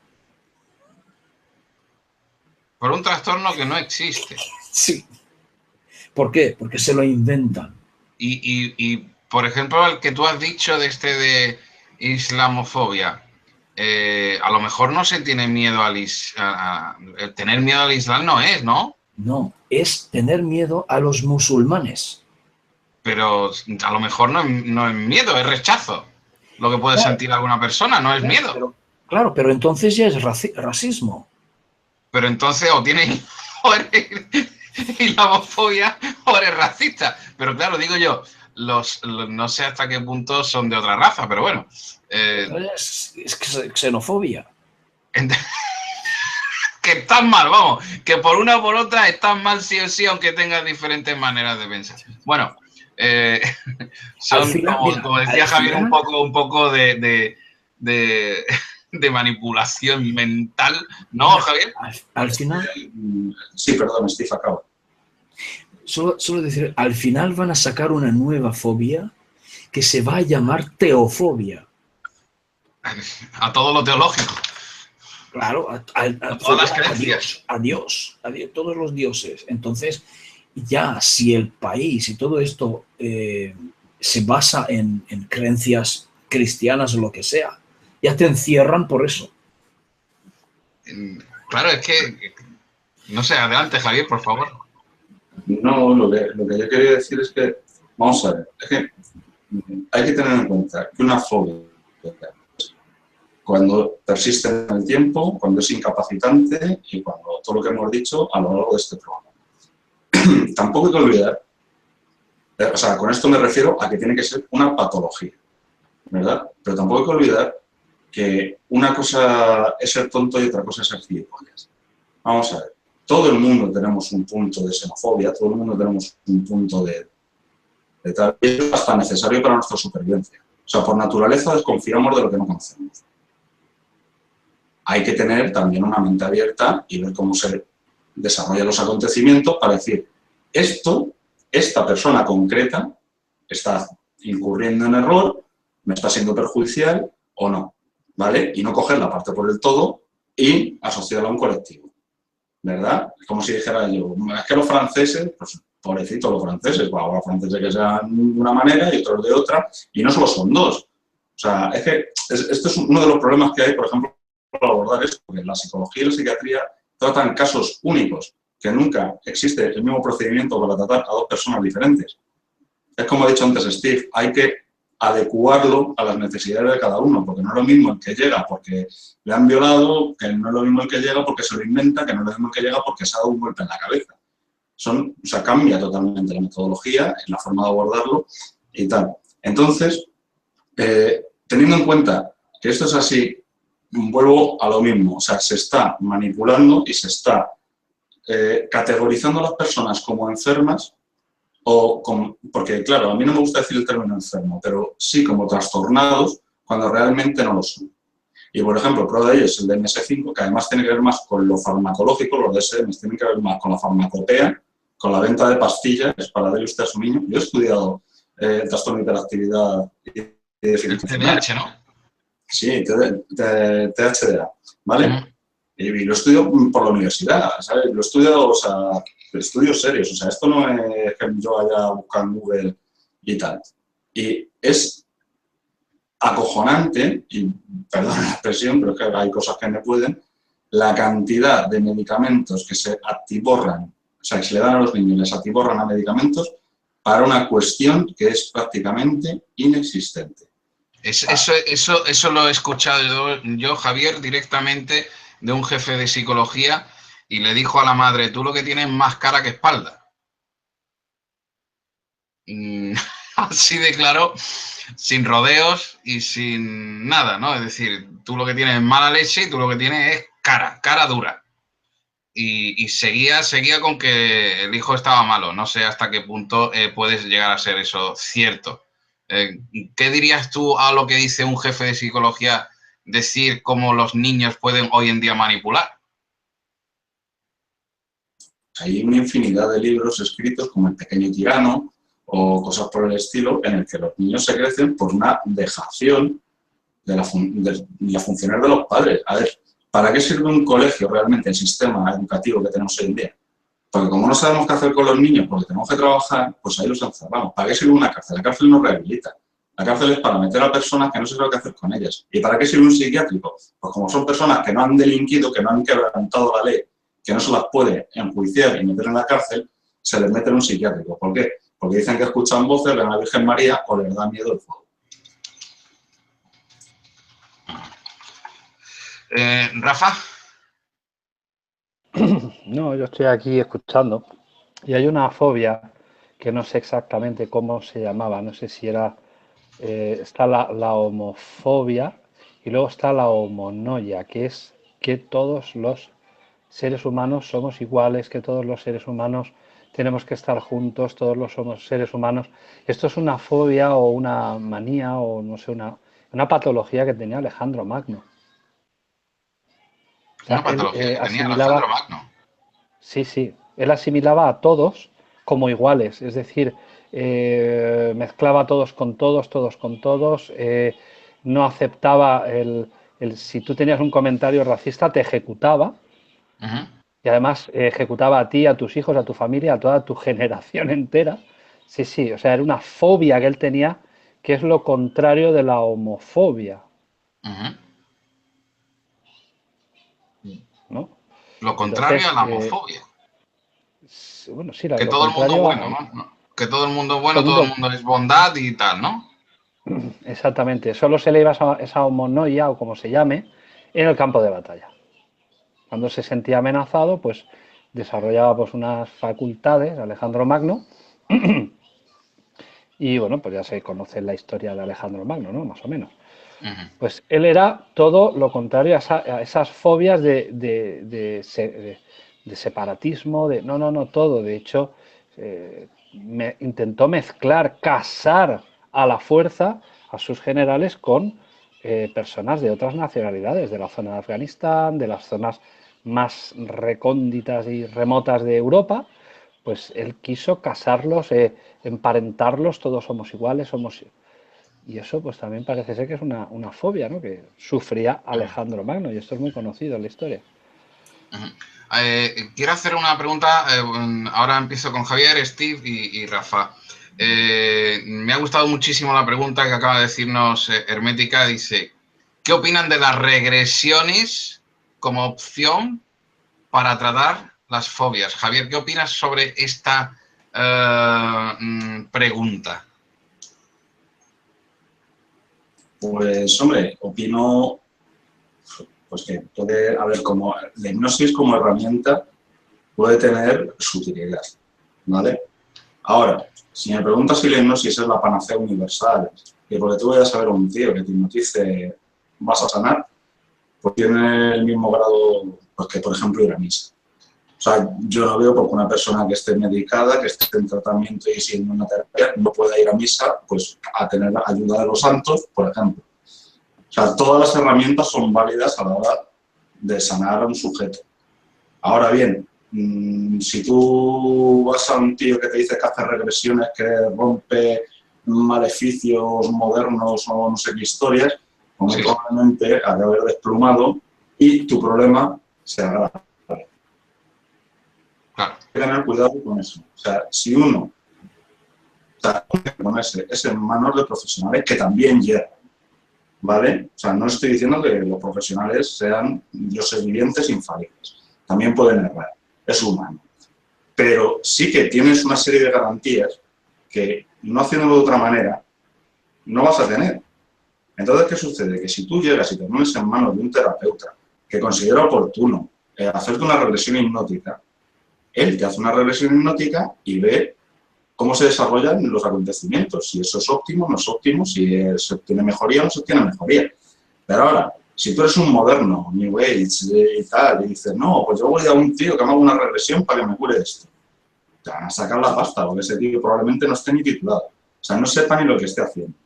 Por un trastorno que no existe. Sí. ¿Por qué? Porque se lo inventan. Y por ejemplo, el que tú has dicho de islamofobia, a lo mejor no se tiene miedo tener miedo al Islam no es, ¿no? No, es tener miedo a los musulmanes. Pero a lo mejor no es miedo, es rechazo. Lo que puede sentir alguna persona, no es miedo. Pero entonces ya es racismo. Pero entonces o tienes islamofobia o eres racista. Pero claro, digo yo, no sé hasta qué punto son de otra raza, pero bueno. Es xenofobia. Que estás mal, vamos. Que por una o por otra estás mal sí o sí, aunque tengas diferentes maneras de pensar. Bueno, son, final, como decía Javier, final, un poco de manipulación mental, ¿no, Javier? Al final... Sí, perdón, Steve, acabo. Solo decir, al final van a sacar una nueva fobia que se va a llamar teofobia. A todo lo teológico. Claro, a todas las creencias. A Dios, todos los dioses. Entonces, ya si el país y todo esto se basa en creencias cristianas o lo que sea, ya te encierran por eso. Claro, es que... No sé, adelante, Javier, por favor. No, lo que yo quería decir es que, vamos a ver, es que hay que tener en cuenta que una fobia, cuando persiste en el tiempo, cuando es incapacitante y cuando todo lo que hemos dicho a lo largo de este programa. Tampoco hay que olvidar, o sea, con esto me refiero a que tiene que ser una patología, ¿verdad? Pero tampoco hay que olvidar que una cosa es ser tonto y otra cosa es ser gilipollas. Vamos a ver, todo el mundo tenemos un punto de xenofobia, todo el mundo tenemos un punto de tal, y es hasta necesario para nuestra supervivencia. O sea, por naturaleza desconfiamos de lo que no conocemos. Hay que tener también una mente abierta y ver cómo se desarrollan los acontecimientos para decir, esta persona concreta está incurriendo en error, me está siendo perjudicial o no, ¿vale? Y no coger la parte por el todo y asociarla a un colectivo, ¿verdad? Es como si dijera yo, es que los franceses, pues pobrecitos los franceses, pues habrá franceses que sean de una manera y otros de otra, y no solo son dos. O sea, es que esto es uno de los problemas que hay, por ejemplo, para abordar esto, porque la psicología y la psiquiatría tratan casos únicos, que nunca existe el mismo procedimiento para tratar a dos personas diferentes. Es como ha dicho antes Steve, hay que adecuarlo a las necesidades de cada uno, porque no es lo mismo el que llega porque le han violado, que no es lo mismo el que llega porque se lo inventa, que no es lo mismo el que llega porque se ha dado un golpe en la cabeza. O sea, cambia totalmente la metodología, la forma de abordarlo y tal. Entonces, teniendo en cuenta que esto es así, vuelvo a lo mismo, o sea, se está manipulando y se está categorizando a las personas como enfermas, porque claro, a mí no me gusta decir el término enfermo, pero sí como trastornados cuando realmente no lo son. Y por ejemplo, prueba de ello es el DMS-5, que además tiene que ver más con lo farmacológico, los DSM tienen que ver más con la farmacopea, con la venta de pastillas para darle usted a su niño. Yo he estudiado trastorno de hiperactividad y TDAH, ¿no? Sí, THDA, ¿vale? Y lo estudio por la universidad, ¿sabes? Lo estudio, o sea, estudios serios, o sea, esto no es que yo haya buscado en Google y tal. Y es acojonante, y perdón la expresión, pero es que hay cosas que me pueden, la cantidad de medicamentos que se atiborran, o sea, que se le dan a los niños, les atiborran a medicamentos para una cuestión que es prácticamente inexistente. Eso lo he escuchado yo, Javier, directamente de un jefe de psicología y le dijo a la madre, tú lo que tienes es más cara que espalda. Así de claro, sin rodeos y sin nada, ¿no? Es decir, tú lo que tienes es mala leche y tú lo que tienes es cara dura. Y seguía con que el hijo estaba malo. No sé hasta qué punto puedes llegar a ser eso cierto. ¿Qué dirías tú a lo que dice un jefe de psicología decir cómo los niños pueden hoy en día manipular? Hay una infinidad de libros escritos como El pequeño tirano o cosas por el estilo en el que los niños se crecen por una dejación de la funcionar de los padres. A ver, ¿para qué sirve un colegio realmente, el sistema educativo que tenemos hoy en día? Porque como no sabemos qué hacer con los niños porque tenemos que trabajar, pues ahí los encerramos. ¿Para qué sirve una cárcel? La cárcel nos rehabilita. La cárcel es para meter a personas que no se sabe qué hacer con ellas. ¿Y para qué sirve un psiquiátrico? Pues como son personas que no han delinquido, que no han quebrantado la ley, que no se las puede enjuiciar y meter en la cárcel, se les mete en un psiquiátrico. ¿Por qué? Porque dicen que escuchan voces, ven a la Virgen María o les da miedo el fuego. Rafa. No, yo estoy aquí escuchando y hay una fobia que no sé exactamente cómo se llamaba, no sé si era, está la homofobia y luego está la homonoia, que es que todos los seres humanos somos iguales, que todos los seres humanos tenemos que estar juntos, todos los somos seres humanos. Esto es una fobia o una manía o no sé, una patología que tenía Alejandro Magno. O sea, Una él patología que tenía Alejandro asimilaba, Magno. sí, él asimilaba a todos como iguales, es decir, mezclaba a todos con todos, todos con todos, no aceptaba si tú tenías un comentario racista, te ejecutaba. Uh-huh. Y además ejecutaba a ti, a tus hijos, a tu familia, a toda tu generación entera. Sí, o sea, era una fobia que él tenía, que es lo contrario de la homofobia, Uh-huh. ¿no? Lo contrario a Entonces, la homofobia. bueno, sí, Que lo todo el mundo es contrario bueno, ¿no? Que todo el mundo es todo bueno, el todo el mundo, mundo es bondad y tal, ¿no? exactamente, solo se le iba esa homonoia o como se llame en el campo de batalla. Cuando se sentía amenazado, pues desarrollaba pues, unas facultades, Alejandro Magno, y bueno, pues ya se conoce la historia de Alejandro Magno, ¿no? Más o menos. Uh-huh. Pues él era todo lo contrario a esas fobias de separatismo, no, todo. De hecho, intentó mezclar, casar a la fuerza a sus generales con personas de otras nacionalidades, de la zona de Afganistán, de las zonas más recónditas y remotas de Europa. Pues él quiso casarlos, emparentarlos, todos somos iguales, y eso pues también parece ser que es una fobia, ¿no? Que sufría Alejandro Magno, y esto es muy conocido en la historia. Uh-huh. Quiero hacer una pregunta, ahora empiezo con Javier, Steve y Rafa. Me ha gustado muchísimo la pregunta que acaba de decirnos Hermética, dice, ¿qué opinan de las regresiones como opción para tratar las fobias? Javier, ¿qué opinas sobre esta pregunta? Pues, hombre, opino pues que puede haber como la hipnosis como herramienta puede tener su utilidad, ¿vale? Ahora, si me preguntas si la hipnosis es la panacea universal, que porque tú vayas a ver a un tío que te hipnotice vas a sanar, pues tiene el mismo grado pues, que, por ejemplo, ir a misa. O sea, yo no veo porque una persona que esté medicada, que esté en tratamiento y siguiendo una terapia, no pueda ir a misa pues, a tener la ayuda de los santos, por ejemplo. O sea, todas las herramientas son válidas a la hora de sanar a un sujeto. Ahora bien, si tú vas a un tío que te dice que hace regresiones, que rompe maleficios modernos o no sé qué historias, muy Sí. probablemente ha de haber desplumado y tu problema se agrava. Claro. Hay que tener cuidado con eso. O sea, si uno ponerse es en manos de profesionales que también llegan, ¿vale? O sea, no estoy diciendo que los profesionales sean dioses vivientes infalibles. También pueden errar. Es humano. Pero sí que tienes una serie de garantías que no haciéndolo de otra manera no vas a tener. Entonces, ¿qué sucede? Que si tú llegas y te pones en manos de un terapeuta que considera oportuno hacerte una regresión hipnótica, él te hace una regresión hipnótica y ve cómo se desarrollan los acontecimientos, si eso es óptimo, no es óptimo, si se obtiene mejoría o no se obtiene mejoría. Pero ahora, si tú eres un moderno, New Age y tal, y dices, no, pues yo voy a un tío que me haga una regresión para que me cure esto, te van a sacar la pasta, porque ese tío probablemente no esté ni titulado. O sea, no sepa ni lo que esté haciendo.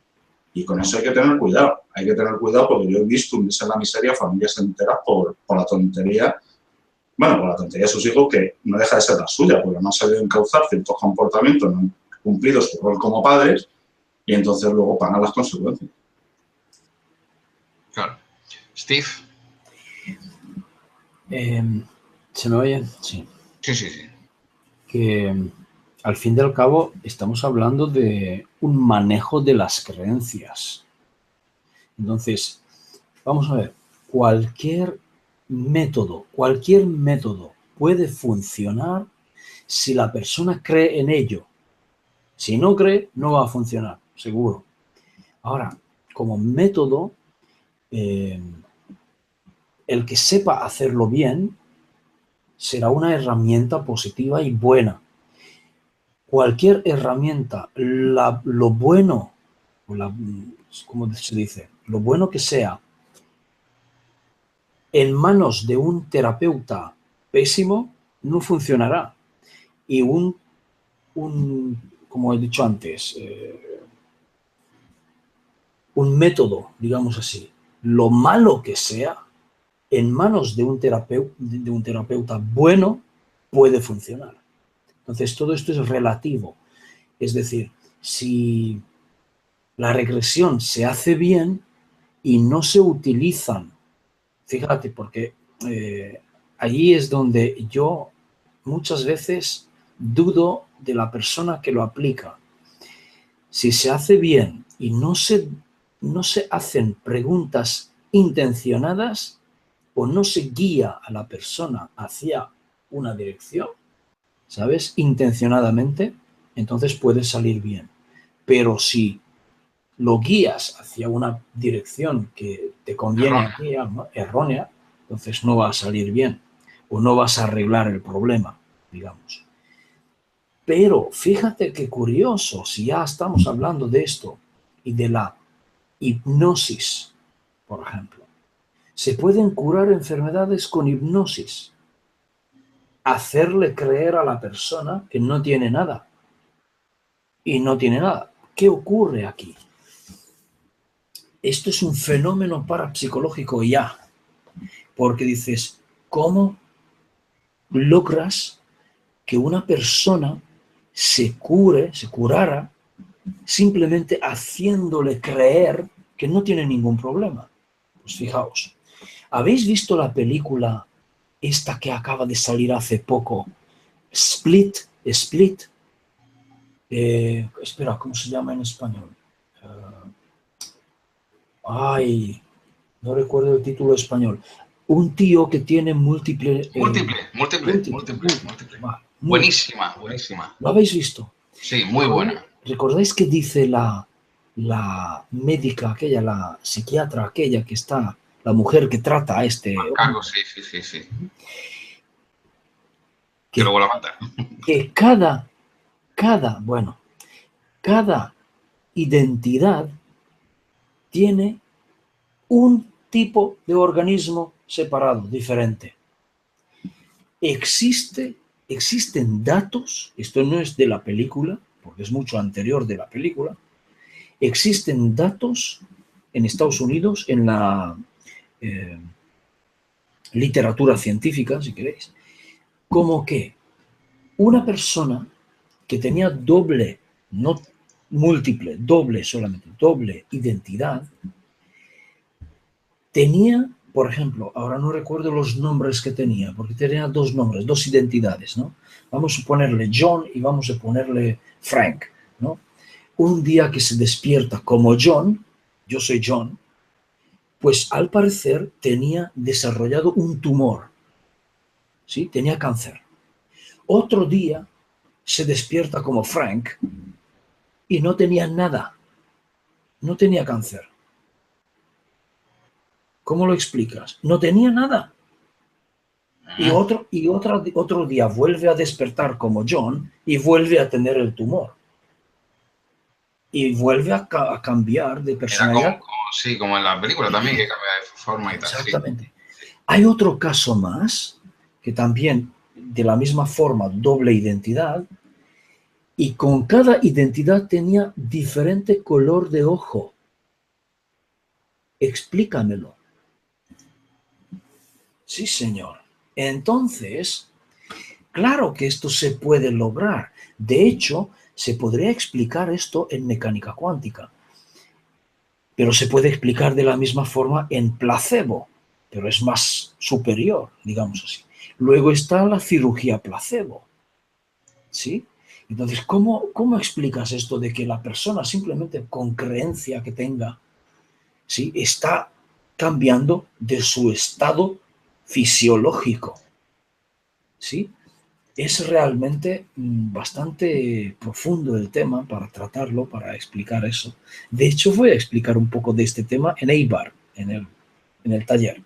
Y con eso hay que tener cuidado. Hay que tener cuidado porque yo he visto hundirse en la miseria familias enteras por la tontería, bueno, por la tontería de sus hijos, que no deja de ser la suya, porque no han sabido encauzar ciertos comportamientos, no han cumplido su rol como padres y entonces luego pagan las consecuencias. Claro. Steve. ¿Se me oye? Sí. Sí. Que al fin y al cabo estamos hablando de un manejo de las creencias. Entonces, vamos a ver, cualquier método puede funcionar si la persona cree en ello. Si no cree, no va a funcionar, seguro. Ahora, como método, el que sepa hacerlo bien será una herramienta positiva y buena. Cualquier herramienta, lo bueno, ¿cómo se dice? Lo bueno que sea, en manos de un terapeuta pésimo, no funcionará. Y como he dicho antes, un método, digamos así, lo malo que sea, en manos de un terapeuta bueno, puede funcionar. Entonces, todo esto es relativo. Es decir, si la regresión se hace bien y no se utilizan, fíjate, porque allí es donde yo muchas veces dudo de la persona que lo aplica. Si se hace bien y no se hacen preguntas intencionadas o no se guía a la persona hacia una dirección, ¿sabes? Intencionadamente, entonces puede salir bien. Pero si lo guías hacia una dirección que te conviene a ti, errónea, entonces no va a salir bien o no vas a arreglar el problema, digamos. Pero fíjate qué curioso, si ya estamos hablando de esto y de la hipnosis, por ejemplo. Se pueden curar enfermedades con hipnosis. Hacerle creer a la persona que no tiene nada. Y no tiene nada. ¿Qué ocurre aquí? Esto es un fenómeno parapsicológico ya. Porque dices, ¿cómo logras que una persona se curara, simplemente haciéndole creer que no tiene ningún problema? Pues fijaos, ¿habéis visto la película esta que acaba de salir hace poco? Split. Espera, ¿cómo se llama en español? No recuerdo el título español. Un tío que tiene múltiple. Múltiple. Buenísima. ¿Lo habéis visto? Sí, muy buena. ¿Recordáis que dice la médica aquella, la psiquiatra aquella que está, la mujer que trata a este Carlos, sí. Que luego la mata. Que cada identidad tiene un tipo de organismo separado, diferente. Existen datos, esto no es de la película, porque es mucho anterior de la película, existen datos en Estados Unidos, en la literatura científica, si queréis, como que una persona que tenía doble, no múltiple, doble solamente, doble identidad, tenía, por ejemplo, ahora no recuerdo los nombres que tenía, porque tenía dos nombres, dos identidades, ¿no? Vamos a ponerle John y vamos a ponerle Frank, ¿no? Un día que se despierta como John, yo soy John, pues al parecer tenía desarrollado un tumor, ¿sí? Tenía cáncer. Otro día se despierta como Frank y no tenía nada, no tenía cáncer. ¿Cómo lo explicas? No tenía nada. Y otro día vuelve a despertar como John y vuelve a tener el tumor. Y vuelve a cambiar de personalidad. Como en la película también, que cambia de forma y tal. Exactamente. Sí. Hay otro caso más, que también de la misma forma, doble identidad, y con cada identidad tenía diferente color de ojo. Explícamelo. Sí, señor. Entonces, claro que esto se puede lograr. De hecho, se podría explicar esto en mecánica cuántica. Pero se puede explicar de la misma forma en placebo, pero es más superior, digamos así. Luego está la cirugía placebo, ¿sí? Entonces, ¿cómo explicas esto de que la persona simplemente con creencia que tenga, ¿sí?, está cambiando de su estado fisiológico? ¿Sí? Es realmente bastante profundo el tema para tratarlo, para explicar eso. De hecho, voy a explicar un poco de este tema en Eibar, en el taller.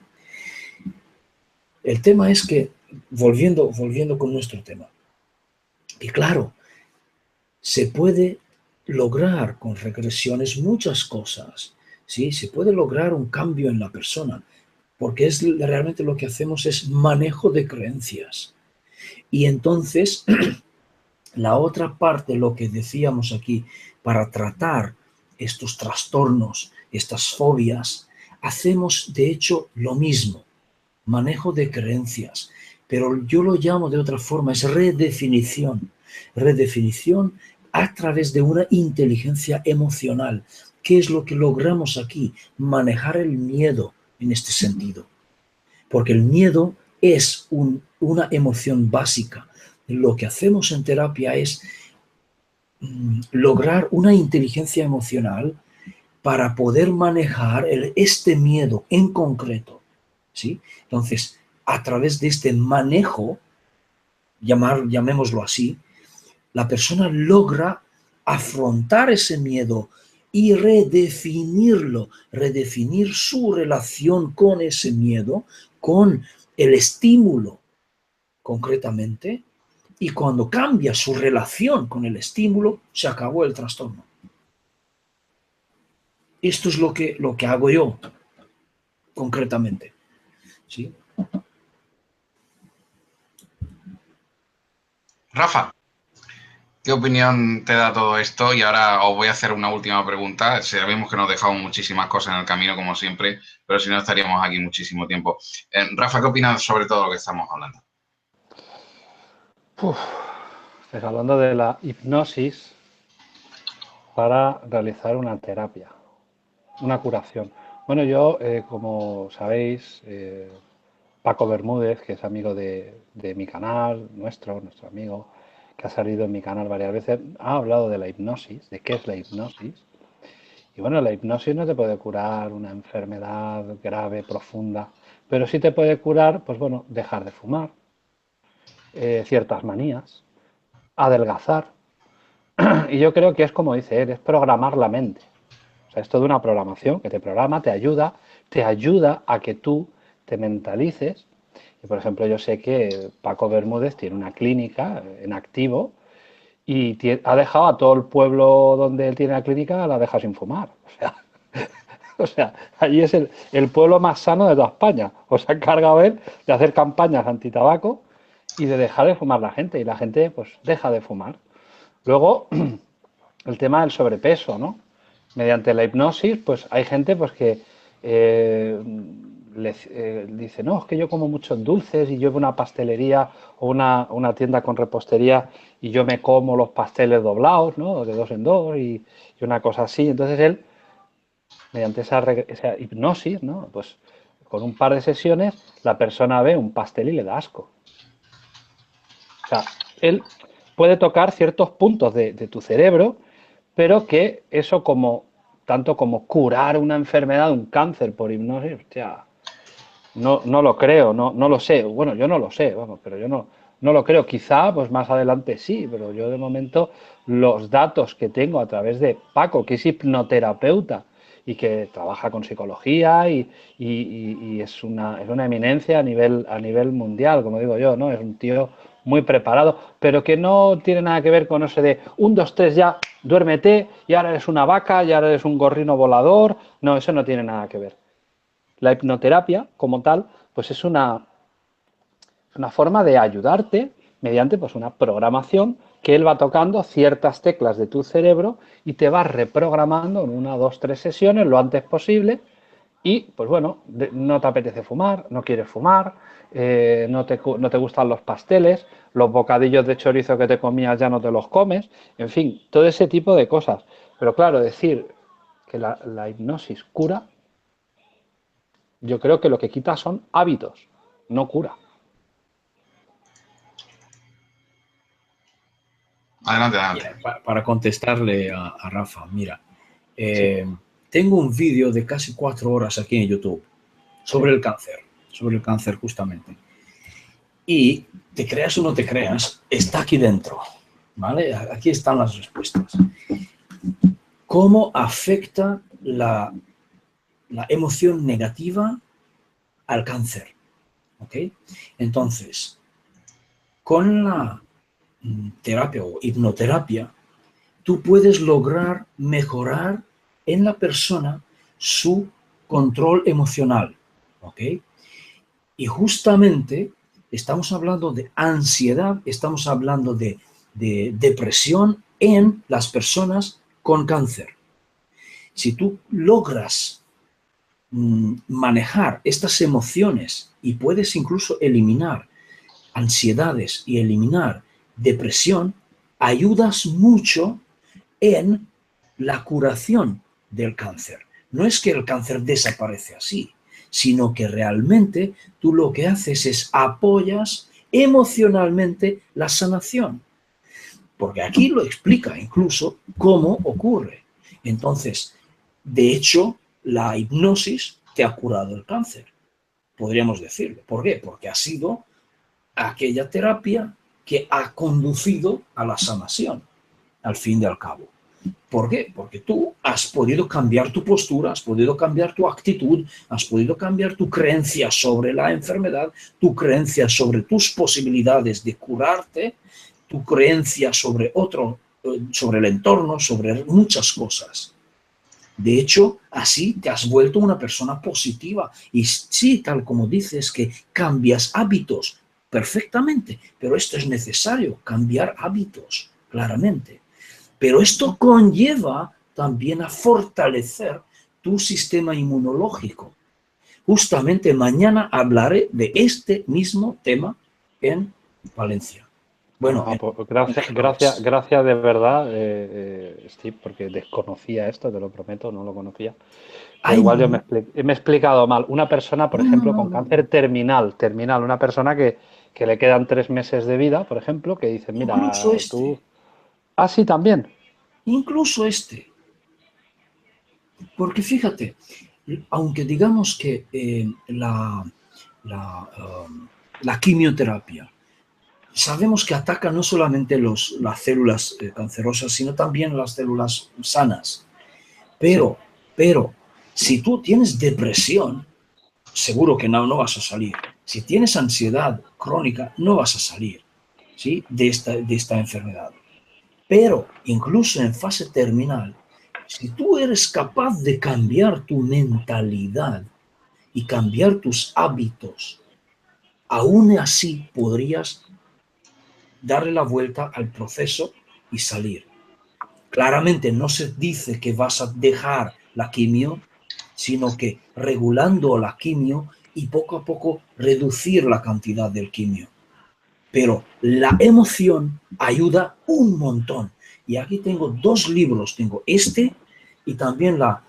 El tema es que, volviendo con nuestro tema, que claro, se puede lograr con regresiones muchas cosas, ¿sí? Se puede lograr un cambio en la persona, porque realmente lo que hacemos es manejo de creencias. Y entonces, la otra parte, lo que decíamos aquí, para tratar estos trastornos, estas fobias, hacemos de hecho lo mismo, manejo de creencias, pero yo lo llamo de otra forma, es redefinición. Redefinición a través de una inteligencia emocional. ¿Qué es lo que logramos aquí? Manejar el miedo en este sentido. Porque el miedo es una emoción básica. Lo que hacemos en terapia es lograr una inteligencia emocional para poder manejar este miedo en concreto, ¿sí? Entonces, a través de este manejo, llamémoslo así, la persona logra afrontar ese miedo y redefinirlo, redefinir su relación con ese miedo, con el estímulo concretamente, y cuando cambia su relación con el estímulo, se acabó el trastorno. Esto es lo que hago yo, concretamente. ¿Sí? Rafa, ¿qué opinión te da todo esto? Y ahora os voy a hacer una última pregunta. Sabemos que nos dejamos muchísimas cosas en el camino, como siempre, pero si no estaríamos aquí muchísimo tiempo. Rafa, ¿qué opinas sobre todo lo que estamos hablando? Estás hablando de la hipnosis para realizar una terapia, una curación. Bueno, yo, como sabéis, Paco Bermúdez, que es amigo de mi canal, nuestro amigo, que ha salido en mi canal varias veces, ha hablado de la hipnosis, de qué es la hipnosis. Y bueno, la hipnosis no te puede curar una enfermedad grave, profunda, pero sí te puede curar, pues bueno, dejar de fumar, ciertas manías, adelgazar. Y yo creo que es como dice él, es programar la mente. O sea, es toda una programación que te programa, te ayuda a que tú te mentalices. Y por ejemplo, yo sé que Paco Bermúdez tiene una clínica en activo y ha dejado a todo el pueblo donde él tiene la clínica, la deja sin fumar. O sea, allí es el pueblo más sano de toda España. O sea, ha encargado él de hacer campañas antitabaco y de dejar de fumar la gente. Y la gente, pues, deja de fumar. Luego, el tema del sobrepeso, ¿no? Mediante la hipnosis, pues hay gente pues que dice, no, es que yo como muchos dulces y yo voy a una pastelería o una tienda con repostería y yo me como los pasteles doblados, ¿no? De dos en dos y una cosa así. Entonces él, mediante esa hipnosis, ¿no? Pues con un par de sesiones la persona ve un pastel y le da asco. O sea, él puede tocar ciertos puntos de tu cerebro, pero que eso como tanto como curar una enfermedad, un cáncer por hipnosis, hostia, no lo creo, no lo sé. Bueno, yo no lo sé, vamos, pero yo no lo creo. Quizá, pues más adelante sí, pero yo de momento los datos que tengo a través de Paco, que es hipnoterapeuta y que trabaja con psicología y es una eminencia a nivel mundial, como digo yo, ¿no? Es un tío muy preparado, pero que no tiene nada que ver con eso de 1, 2, 3 ya, duérmete y ahora eres una vaca y ahora eres un gorrino volador. No, eso no tiene nada que ver. La hipnoterapia, como tal, pues es una forma de ayudarte mediante pues, una programación que él va tocando ciertas teclas de tu cerebro y te va reprogramando en 1, 2, 3 sesiones lo antes posible. Y, pues bueno, no te apetece fumar, no quieres fumar, no te gustan los pasteles, los bocadillos de chorizo que te comías ya no te los comes, en fin, todo ese tipo de cosas. Pero claro, decir que la hipnosis cura, yo creo que lo que quita son hábitos, no cura. Adelante, adelante. Para contestarle a Rafa, mira, tengo un vídeo de casi 4 horas aquí en YouTube sobre el cáncer justamente. Y te creas o no te creas, está aquí dentro, ¿vale? Aquí están las respuestas. ¿Cómo afecta la emoción negativa al cáncer? ¿Ok? Entonces, con la terapia o hipnoterapia, tú puedes lograr mejorar en la persona su control emocional, ¿ok? Y justamente estamos hablando de ansiedad, estamos hablando de depresión en las personas con cáncer. Si tú logras manejar estas emociones y puedes incluso eliminar ansiedades y eliminar depresión, ayudas mucho en la curación del cáncer. No es que el cáncer desaparece así, sino que realmente tú lo que haces es apoyas emocionalmente la sanación. Porque aquí lo explica incluso cómo ocurre. Entonces, de hecho, la hipnosis te ha curado el cáncer, podríamos decirlo. ¿Por qué? Porque ha sido aquella terapia que ha conducido a la sanación, al fin y al cabo. ¿Por qué? Porque tú has podido cambiar tu postura, has podido cambiar tu actitud, has podido cambiar tu creencia sobre la enfermedad, tu creencia sobre tus posibilidades de curarte, tu creencia sobre sobre el entorno, sobre muchas cosas. De hecho, así te has vuelto una persona positiva. Y sí, tal como dices, que cambias hábitos perfectamente, pero esto es necesario, cambiar hábitos, claramente. Pero esto conlleva también a fortalecer tu sistema inmunológico. Justamente mañana hablaré de este mismo tema en Valencia. Bueno, pues gracias de verdad, Steve, porque desconocía esto, te lo prometo, no lo conocía. Pero igual yo me he explicado mal. Una persona, por ejemplo, con cáncer terminal, una persona que le quedan 3 meses de vida, por ejemplo, que dice, mira, incluso tú... Ah, sí, también. Incluso este. Porque fíjate, aunque digamos que la quimioterapia, sabemos que ataca no solamente las células cancerosas, sino también las células sanas. Pero si tú tienes depresión, seguro que no vas a salir. Si tienes ansiedad crónica, no vas a salir, ¿sí?, de esta enfermedad. Pero incluso en fase terminal, si tú eres capaz de cambiar tu mentalidad y cambiar tus hábitos, aún así podrías darle la vuelta al proceso y salir. Claramente no se dice que vas a dejar la quimio, sino que regulando la quimio y poco a poco reducir la cantidad del quimio. Pero la emoción ayuda un montón. Y aquí tengo 2 libros, tengo este y también la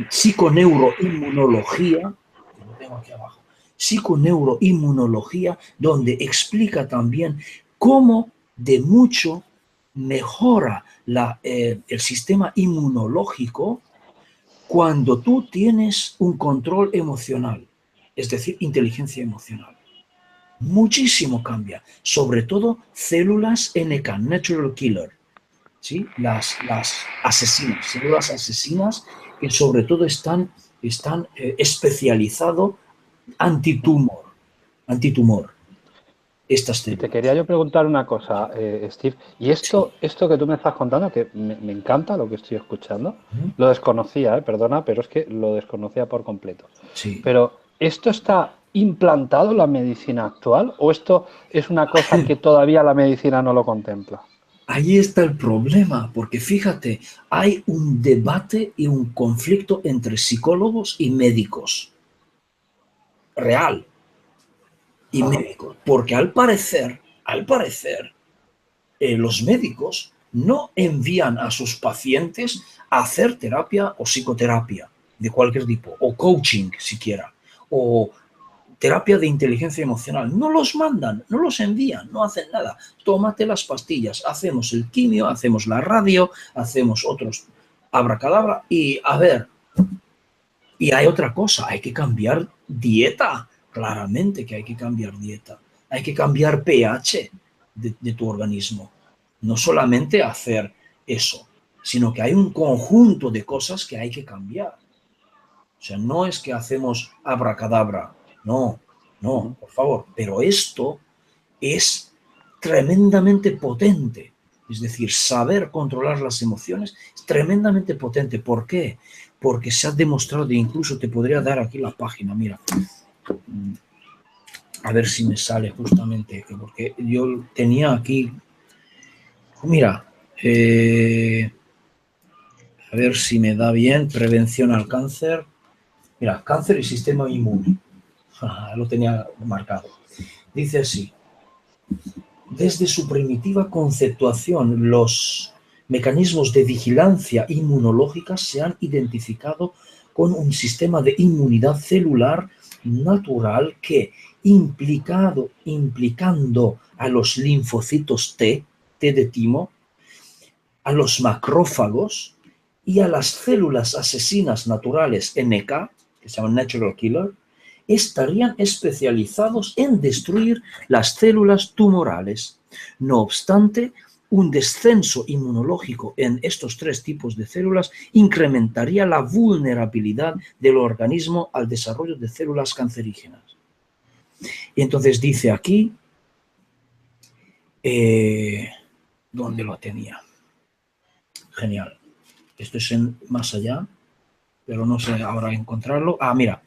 psiconeuroinmunología, lo tengo aquí abajo, psiconeuroinmunología, donde explica también cómo de mucho mejora el sistema inmunológico cuando tú tienes un control emocional, es decir, inteligencia emocional. Muchísimo cambia, sobre todo células NK, Natural Killer, ¿sí? Las asesinas, células asesinas que sobre todo están especializadas antitumor. Estas Y células. te quería yo preguntar una cosa, Steve, y esto que tú me estás contando, que me encanta lo que estoy escuchando, lo desconocía, perdona, pero es que lo desconocía por completo. Sí. Pero, ¿esto está implantado en la medicina actual o esto es una cosa que todavía la medicina no lo contempla? Ahí está el problema, porque fíjate, hay un debate y un conflicto entre psicólogos y médicos. Real. Y médicos. Porque al parecer, los médicos no envían a sus pacientes a hacer terapia o psicoterapia de cualquier tipo, o coaching siquiera, o terapia de inteligencia emocional. No los mandan, no los envían, no hacen nada. Tómate las pastillas, hacemos el quimio, hacemos la radio, hacemos otros abracadabra y a ver. Y hay otra cosa, hay que cambiar dieta. Claramente que hay que cambiar dieta. Hay que cambiar pH de tu organismo. No solamente hacer eso, sino que hay un conjunto de cosas que hay que cambiar. O sea, no es que hacemos abracadabra. No, no, por favor. Pero esto es tremendamente potente. Es decir, saber controlar las emociones es tremendamente potente. ¿Por qué? Porque se ha demostrado, e incluso te podría dar aquí la página, mira. A ver si me sale justamente, porque yo tenía aquí, mira, a ver si me da bien, prevención al cáncer. Mira, cáncer y sistema inmune. Lo tenía marcado. Dice así. Desde su primitiva conceptuación, los mecanismos de vigilancia inmunológica se han identificado con un sistema de inmunidad celular natural que, implicando a los linfocitos T de timo, a los macrófagos y a las células asesinas naturales NK, que se llaman Natural Killer, estarían especializados en destruir las células tumorales. No obstante, un descenso inmunológico en estos tres tipos de células incrementaría la vulnerabilidad del organismo al desarrollo de células cancerígenas. Y entonces dice aquí, ¿dónde lo tenía? Genial. Esto es más allá, pero no sé ahora encontrarlo. Mira.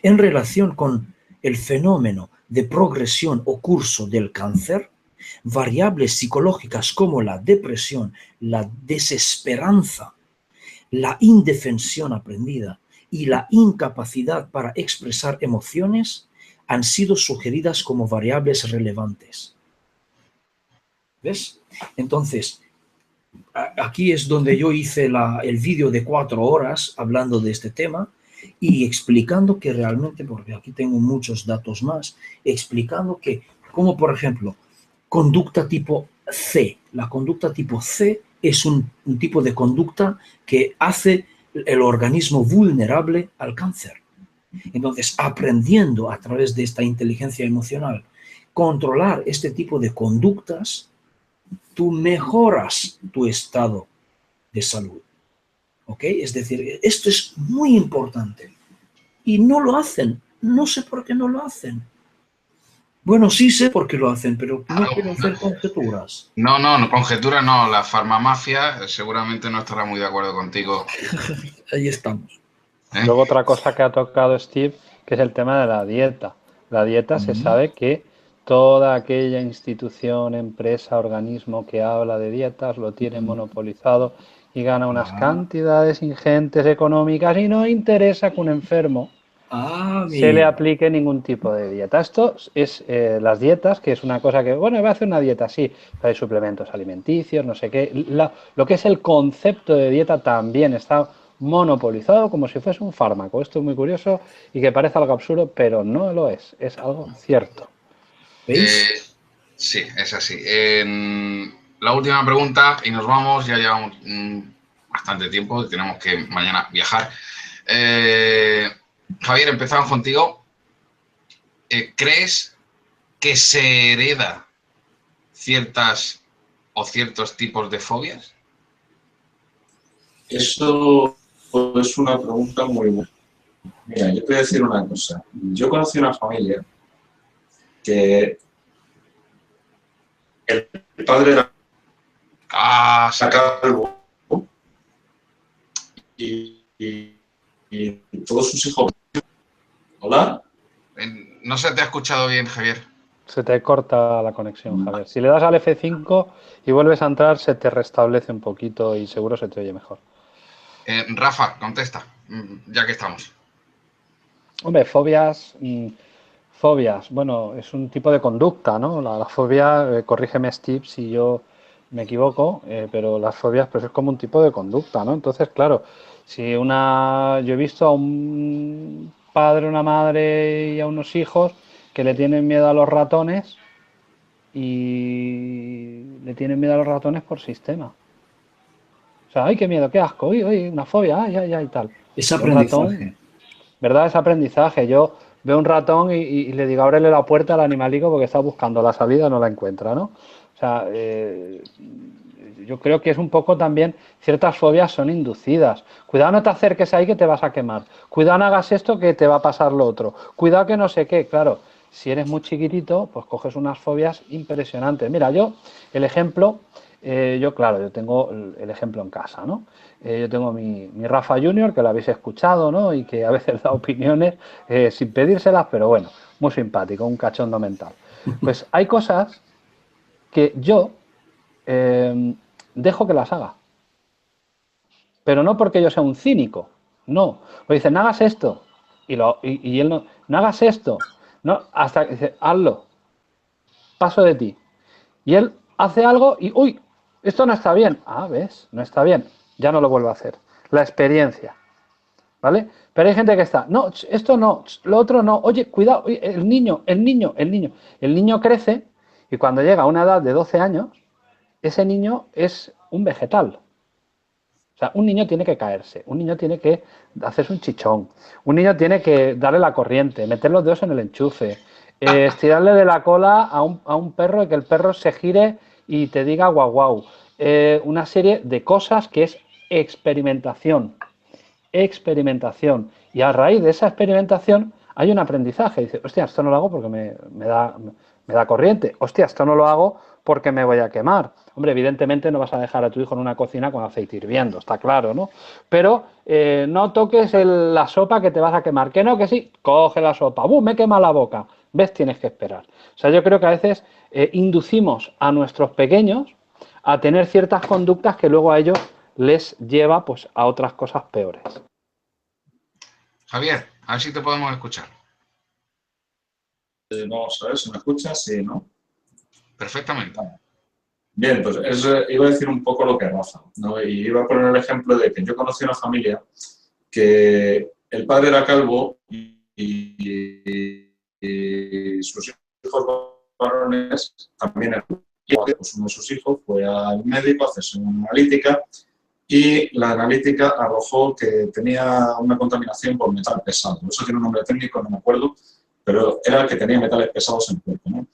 En relación con el fenómeno de progresión o curso del cáncer, variables psicológicas como la depresión, la desesperanza, la indefensión aprendida y la incapacidad para expresar emociones han sido sugeridas como variables relevantes. ¿Ves? Entonces, aquí es donde yo hice el vídeo de 4 horas hablando de este tema y explicando que realmente, porque aquí tengo muchos datos más, explicando que, como por ejemplo, conducta tipo C. La conducta tipo C es un tipo de conducta que hace el organismo vulnerable al cáncer. Entonces, aprendiendo a través de esta inteligencia emocional, controlar este tipo de conductas, tú mejoras tu estado de salud. ¿Ok? Es decir, esto es muy importante. Y no lo hacen. No sé por qué no lo hacen. Bueno, sí sé por qué lo hacen, pero no quiero hacer conjeturas. No, conjeturas no. La farmamafia seguramente no estará muy de acuerdo contigo. Ahí estamos. Luego otra cosa que ha tocado Steve, que es el tema de la dieta. La dieta se sabe que toda aquella institución, empresa, organismo que habla de dietas lo tiene monopolizado y gana unas cantidades ingentes económicas y no interesa que un enfermo se le aplique ningún tipo de dieta. Esto es las dietas, que es una cosa que, bueno, voy a hacer una dieta, sí, pero hay suplementos alimenticios, no sé qué. Lo que es el concepto de dieta también está monopolizado como si fuese un fármaco. Esto es muy curioso y que parece algo absurdo, pero no lo es algo cierto. ¿Veis? Sí, es así. La última pregunta y nos vamos, ya llevamos bastante tiempo, tenemos que mañana viajar. Javier, empezamos contigo. ¿Crees que se hereda ciertas o ciertos tipos de fobias? Eso es una pregunta muy buena. Mira, yo te voy a decir una cosa. Yo conocí una familia que el padre era calvo y todos sus hijos... ¿Hola? No se te ha escuchado bien, Javier. Se te corta la conexión, Javier. Si le das al F5 y vuelves a entrar, se te restablece un poquito y seguro se te oye mejor. Rafa, contesta, ya que estamos. Hombre, fobias, bueno, es un tipo de conducta, ¿no? La fobia, corrígeme Steve si yo me equivoco, pero las fobias pues es como un tipo de conducta, ¿no? Entonces, claro, si yo he visto a un padre, una madre y a unos hijos que le tienen miedo a los ratones y le tienen miedo a los ratones por sistema. O sea, ¡ay, qué miedo, qué asco! ¡Uy, una fobia! ¡Ay, ay, ay! Tal. Es Un aprendizaje. ratón, ¿verdad? Es aprendizaje. Yo veo un ratón y le digo, ábrele la puerta al animalico porque está buscando la salida y no la encuentra, ¿no? O sea, yo creo que es un poco también, ciertas fobias son inducidas. Cuidado, no te acerques ahí que te vas a quemar. Cuidado, no hagas esto que te va a pasar lo otro. Cuidado que no sé qué. Claro, si eres muy chiquitito, pues coges unas fobias impresionantes. Mira, yo, el ejemplo, yo tengo el ejemplo en casa, ¿no? Yo tengo mi Rafa Junior, que lo habéis escuchado, ¿no? Y que a veces da opiniones sin pedírselas, pero bueno, muy simpático, un cachondo mental. Pues hay cosas que yo dejo que las haga. Pero no porque yo sea un cínico, no. O dicen, no hagas esto. Y él no hagas esto. No, hasta que dice, hazlo. Paso de ti. Y él hace algo y, uy, esto no está bien. Ah, ¿ves? No está bien. Ya no lo vuelvo a hacer. La experiencia. ¿Vale? Pero hay gente que está, no, esto no, lo otro no. Oye, cuidado, el niño. El niño crece y cuando llega a una edad de 12 años, ese niño es un vegetal. O sea, un niño tiene que caerse, un niño tiene que hacerse un chichón, un niño tiene que darle la corriente, meter los dedos en el enchufe, estirarle de la cola a un perro y que el perro se gire y te diga guau guau. Una serie de cosas que es experimentación. Y a raíz de esa experimentación hay un aprendizaje. Dice, hostia, esto no lo hago porque me da corriente. Hostia, esto no lo hago porque me voy a quemar. Hombre, evidentemente no vas a dejar a tu hijo en una cocina con aceite hirviendo, está claro, ¿no? Pero no toques la sopa que te vas a quemar. Que no, que sí, coge la sopa. ¡Bum! Me quema la boca. ¿Ves? Tienes que esperar. O sea, yo creo que a veces inducimos a nuestros pequeños a tener ciertas conductas que luego a ellos les lleva pues a otras cosas peores. Javier, a ver si te podemos escuchar. Vamos a ver si me escuchas, sí, ¿no? Perfectamente. Bien, pues iba a decir un poco lo que Rafa, ¿no? Y iba a poner el ejemplo de que yo conocí una familia que el padre era calvo y sus hijos varones también eran. Pues uno de sus hijos fue al médico a hacerse una analítica y la analítica arrojó que tenía una contaminación por metal pesado. Eso tiene un nombre técnico, no me acuerdo, pero era el que tenía metales pesados en el cuerpo, ¿no?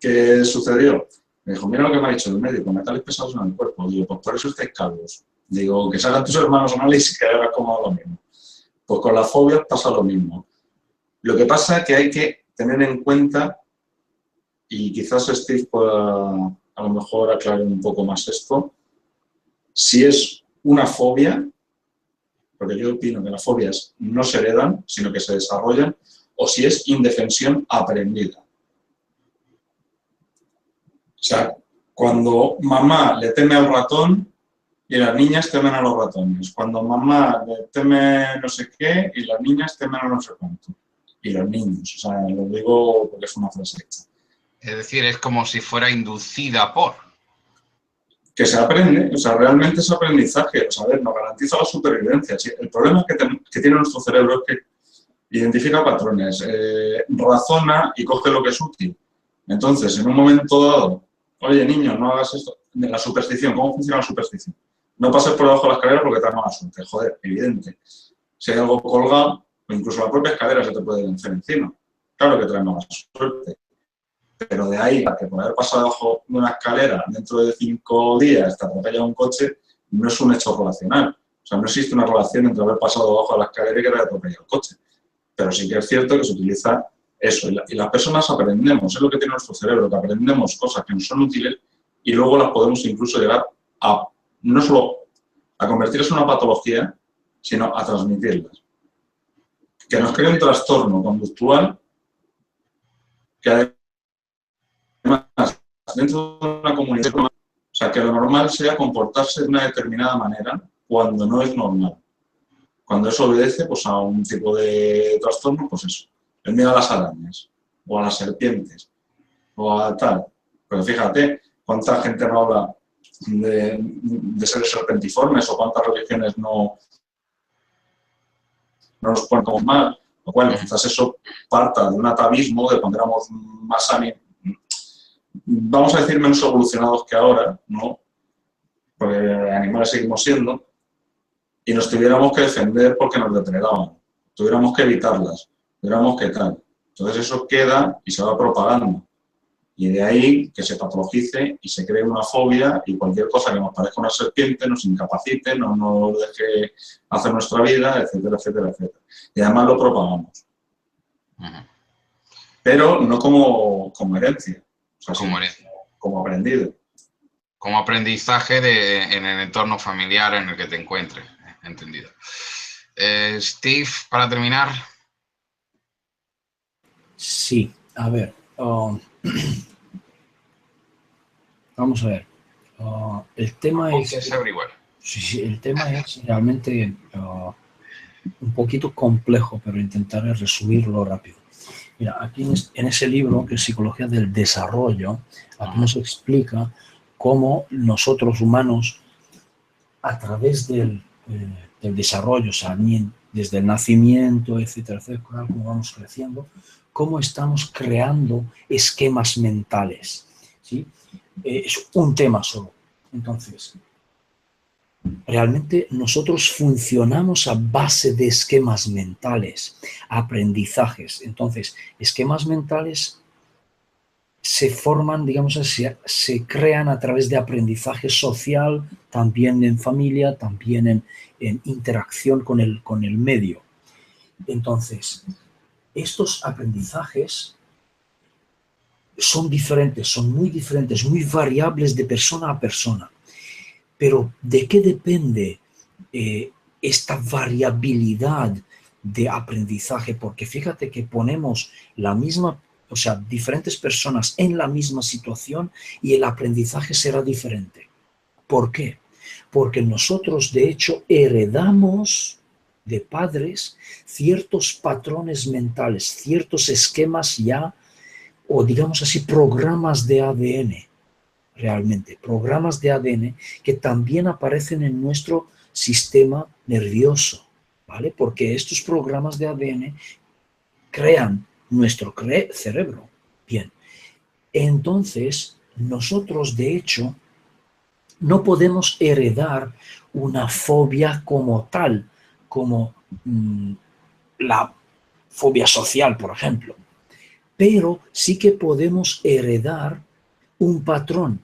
¿Qué sucedió? Me dijo, mira lo que me ha dicho el médico, metales pesados en el cuerpo. Digo, pues por eso estáis calvos. Digo, que salgan tus hermanos análisis que hagas como lo mismo. Pues con las fobias pasa lo mismo. Lo que pasa es que hay que tener en cuenta, y quizás Steve pueda a lo mejor aclarar un poco más esto, si es una fobia, porque yo opino que las fobias no se heredan, sino que se desarrollan, o si es indefensión aprendida. O sea, cuando mamá le teme al ratón y las niñas temen a los ratones. Cuando mamá le teme no sé qué y las niñas temen a no sé cuánto. Y los niños, o sea, lo digo porque es una frase hecha. Es decir, es como si fuera inducida por. Que se aprende, o sea, realmente es aprendizaje. O sea, a ver, nos garantiza la supervivencia. Sí, el problema que tiene nuestro cerebro es que identifica patrones, razona y coge lo que es útil. Entonces, en un momento dado, oye, niño, no hagas esto. La superstición, ¿cómo funciona la superstición? No pases por debajo de la escalera porque te da mala suerte. Joder, evidente. Si hay algo colgado, o incluso la propia escalera se te puede vencer encima. Claro que trae mala suerte. Pero de ahí a que por haber pasado debajo de una escalera dentro de 5 días te atropella un coche, no es un hecho relacional. O sea, no existe una relación entre haber pasado debajo de la escalera y que te haya atropellado el coche. Pero sí que es cierto que se utiliza eso. Y las personas aprendemos, es lo que tiene nuestro cerebro, que aprendemos cosas que nos son útiles y luego las podemos incluso llegar a, no solo a convertirlas en una patología, sino a transmitirlas. Que nos crea un trastorno conductual que además, dentro de una comunidad, o sea, que lo normal sea comportarse de una determinada manera cuando no es normal. Cuando eso obedece pues, a un tipo de trastorno, pues eso, el miedo a las arañas, o a las serpientes, o a tal. Pero fíjate, cuánta gente no habla de seres serpentiformes, o cuántas religiones no no nos portamos mal, lo cual quizás eso parta de un atavismo de cuando éramos más vamos a decir menos evolucionados que ahora, ¿no? Porque animales seguimos siendo, y nos tuviéramos que defender porque nos depredaban, tuviéramos que evitarlas, tuviéramos que tal. Entonces eso queda y se va propagando. Y de ahí que se patologice y se cree una fobia y cualquier cosa que nos parezca una serpiente nos incapacite, no nos deje hacer nuestra vida, etcétera, etcétera, etcétera. Y además lo propagamos. Pero no como herencia, o sea, como aprendido. Como aprendizaje en el entorno familiar en el que te encuentres. Entendido. Steve, para terminar. Sí, a ver. Vamos a ver. El tema es... Sí, el tema es realmente un poquito complejo, pero intentaré resumirlo rápido. Mira, aquí en ese libro, que es Psicología del Desarrollo, aquí nos explica cómo nosotros humanos, a través del desarrollo, o sea, desde el nacimiento, etcétera, etcétera, cómo vamos creciendo, cómo estamos creando esquemas mentales, ¿sí? Es un tema solo. Entonces, realmente nosotros funcionamos a base de esquemas mentales, aprendizajes. Entonces, esquemas mentales se forman, digamos así, se crean a través de aprendizaje social, también en familia, también en interacción con el medio. Entonces, estos aprendizajes son diferentes, son muy diferentes, muy variables de persona a persona. Pero ¿de qué depende esta variabilidad de aprendizaje? Porque fíjate que ponemos la misma, o sea, diferentes personas en la misma situación y el aprendizaje será diferente. ¿Por qué? Porque nosotros, de hecho, heredamos de padres ciertos patrones mentales, ciertos esquemas ya, o digamos así, programas de ADN, realmente, programas de ADN que también aparecen en nuestro sistema nervioso, ¿vale? Porque estos programas de ADN crean nuestro cerebro. Bien, entonces nosotros, de hecho, no podemos heredar una fobia como tal, como la fobia social, por ejemplo. Pero sí que podemos heredar un patrón,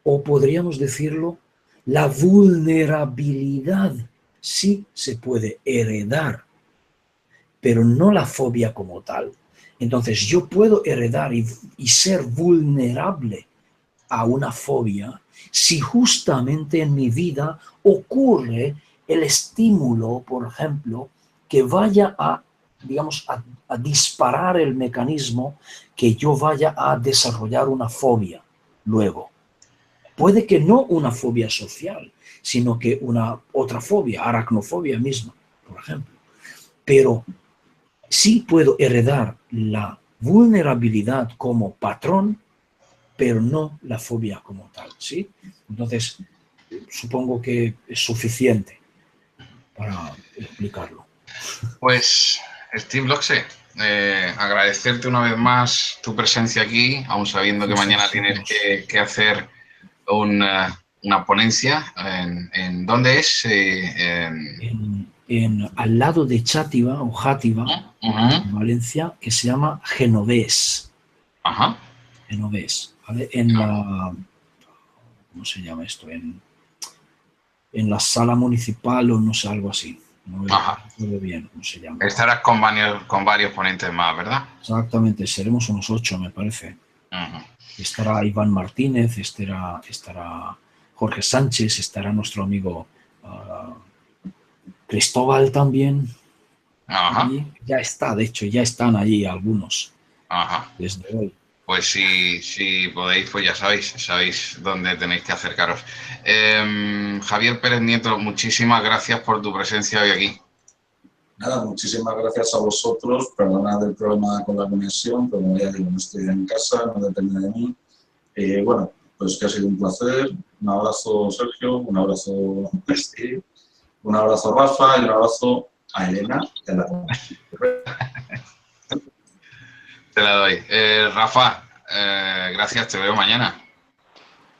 o podríamos decirlo, la vulnerabilidad. Sí se puede heredar, pero no la fobia como tal. Entonces yo puedo heredar y ser vulnerable a una fobia si justamente en mi vida ocurre el estímulo, por ejemplo, que vaya a, digamos, a disparar el mecanismo que yo vaya a desarrollar una fobia luego. Puede que no una fobia social, sino que una otra fobia, aracnofobia misma, por ejemplo. Pero sí puedo heredar la vulnerabilidad como patrón, pero no la fobia como tal, ¿sí? Entonces, supongo que es suficiente para explicarlo. Pues, Steve Loxe, agradecerte una vez más tu presencia aquí, aun sabiendo que mañana tienes que hacer una ponencia. ¿En dónde es? Al lado de Chátiva o Játiva, en Valencia, que se llama Genovés. Ajá. Genovés, ¿vale? En la... ¿Cómo se llama esto? En la sala municipal o no sé, algo así. No recuerdo bien cómo se llama. Estarás con varios ponentes más, ¿verdad? Exactamente, seremos unos 8, me parece. Estará Iván Martínez, estará Jorge Sánchez, estará nuestro amigo Cristóbal también. Y ya está, de hecho, ya están allí algunos desde hoy. Pues si podéis, pues ya sabéis dónde tenéis que acercaros. Javier Pérez Nieto, muchísimas gracias por tu presencia hoy aquí. Nada, muchísimas gracias a vosotros. Perdonad el problema con la conexión, pero como ya digo, no estoy en casa, no depende de mí. Bueno, pues que ha sido un placer. Un abrazo, Sergio, un abrazo, Steve, un abrazo, Rafa, y un abrazo a Elena y a la... Te la doy. Rafa, gracias, te veo mañana.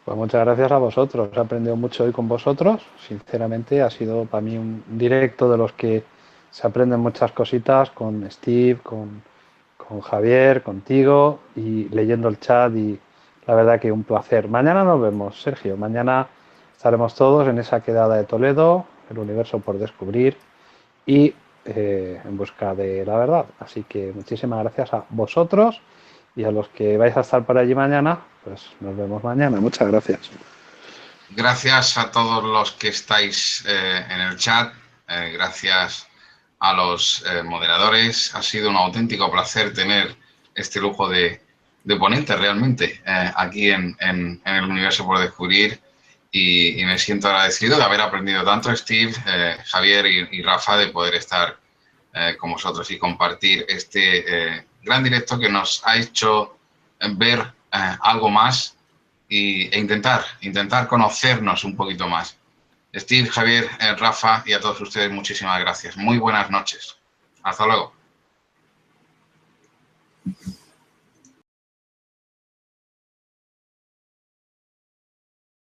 Pues muchas gracias a vosotros. He aprendido mucho hoy con vosotros. Sinceramente, ha sido para mí un directo de los que se aprenden muchas cositas con Steve, con Javier, contigo y leyendo el chat, y la verdad que un placer. Mañana nos vemos, Sergio. Mañana estaremos todos en esa quedada de Toledo, el universo por descubrir y en busca de la verdad. Así que muchísimas gracias a vosotros y a los que vais a estar por allí mañana, pues nos vemos mañana. Muchas gracias. Gracias a todos los que estáis en el chat. Gracias a los moderadores. Ha sido un auténtico placer tener este lujo de ponentes realmente aquí en el universo por descubrir. Y me siento agradecido de haber aprendido tanto, Steve, Javier y Rafa, de poder estar con vosotros y compartir este gran directo que nos ha hecho ver algo más e intentar conocernos un poquito más. Steve, Javier, Rafa y a todos ustedes, muchísimas gracias. Muy buenas noches. Hasta luego.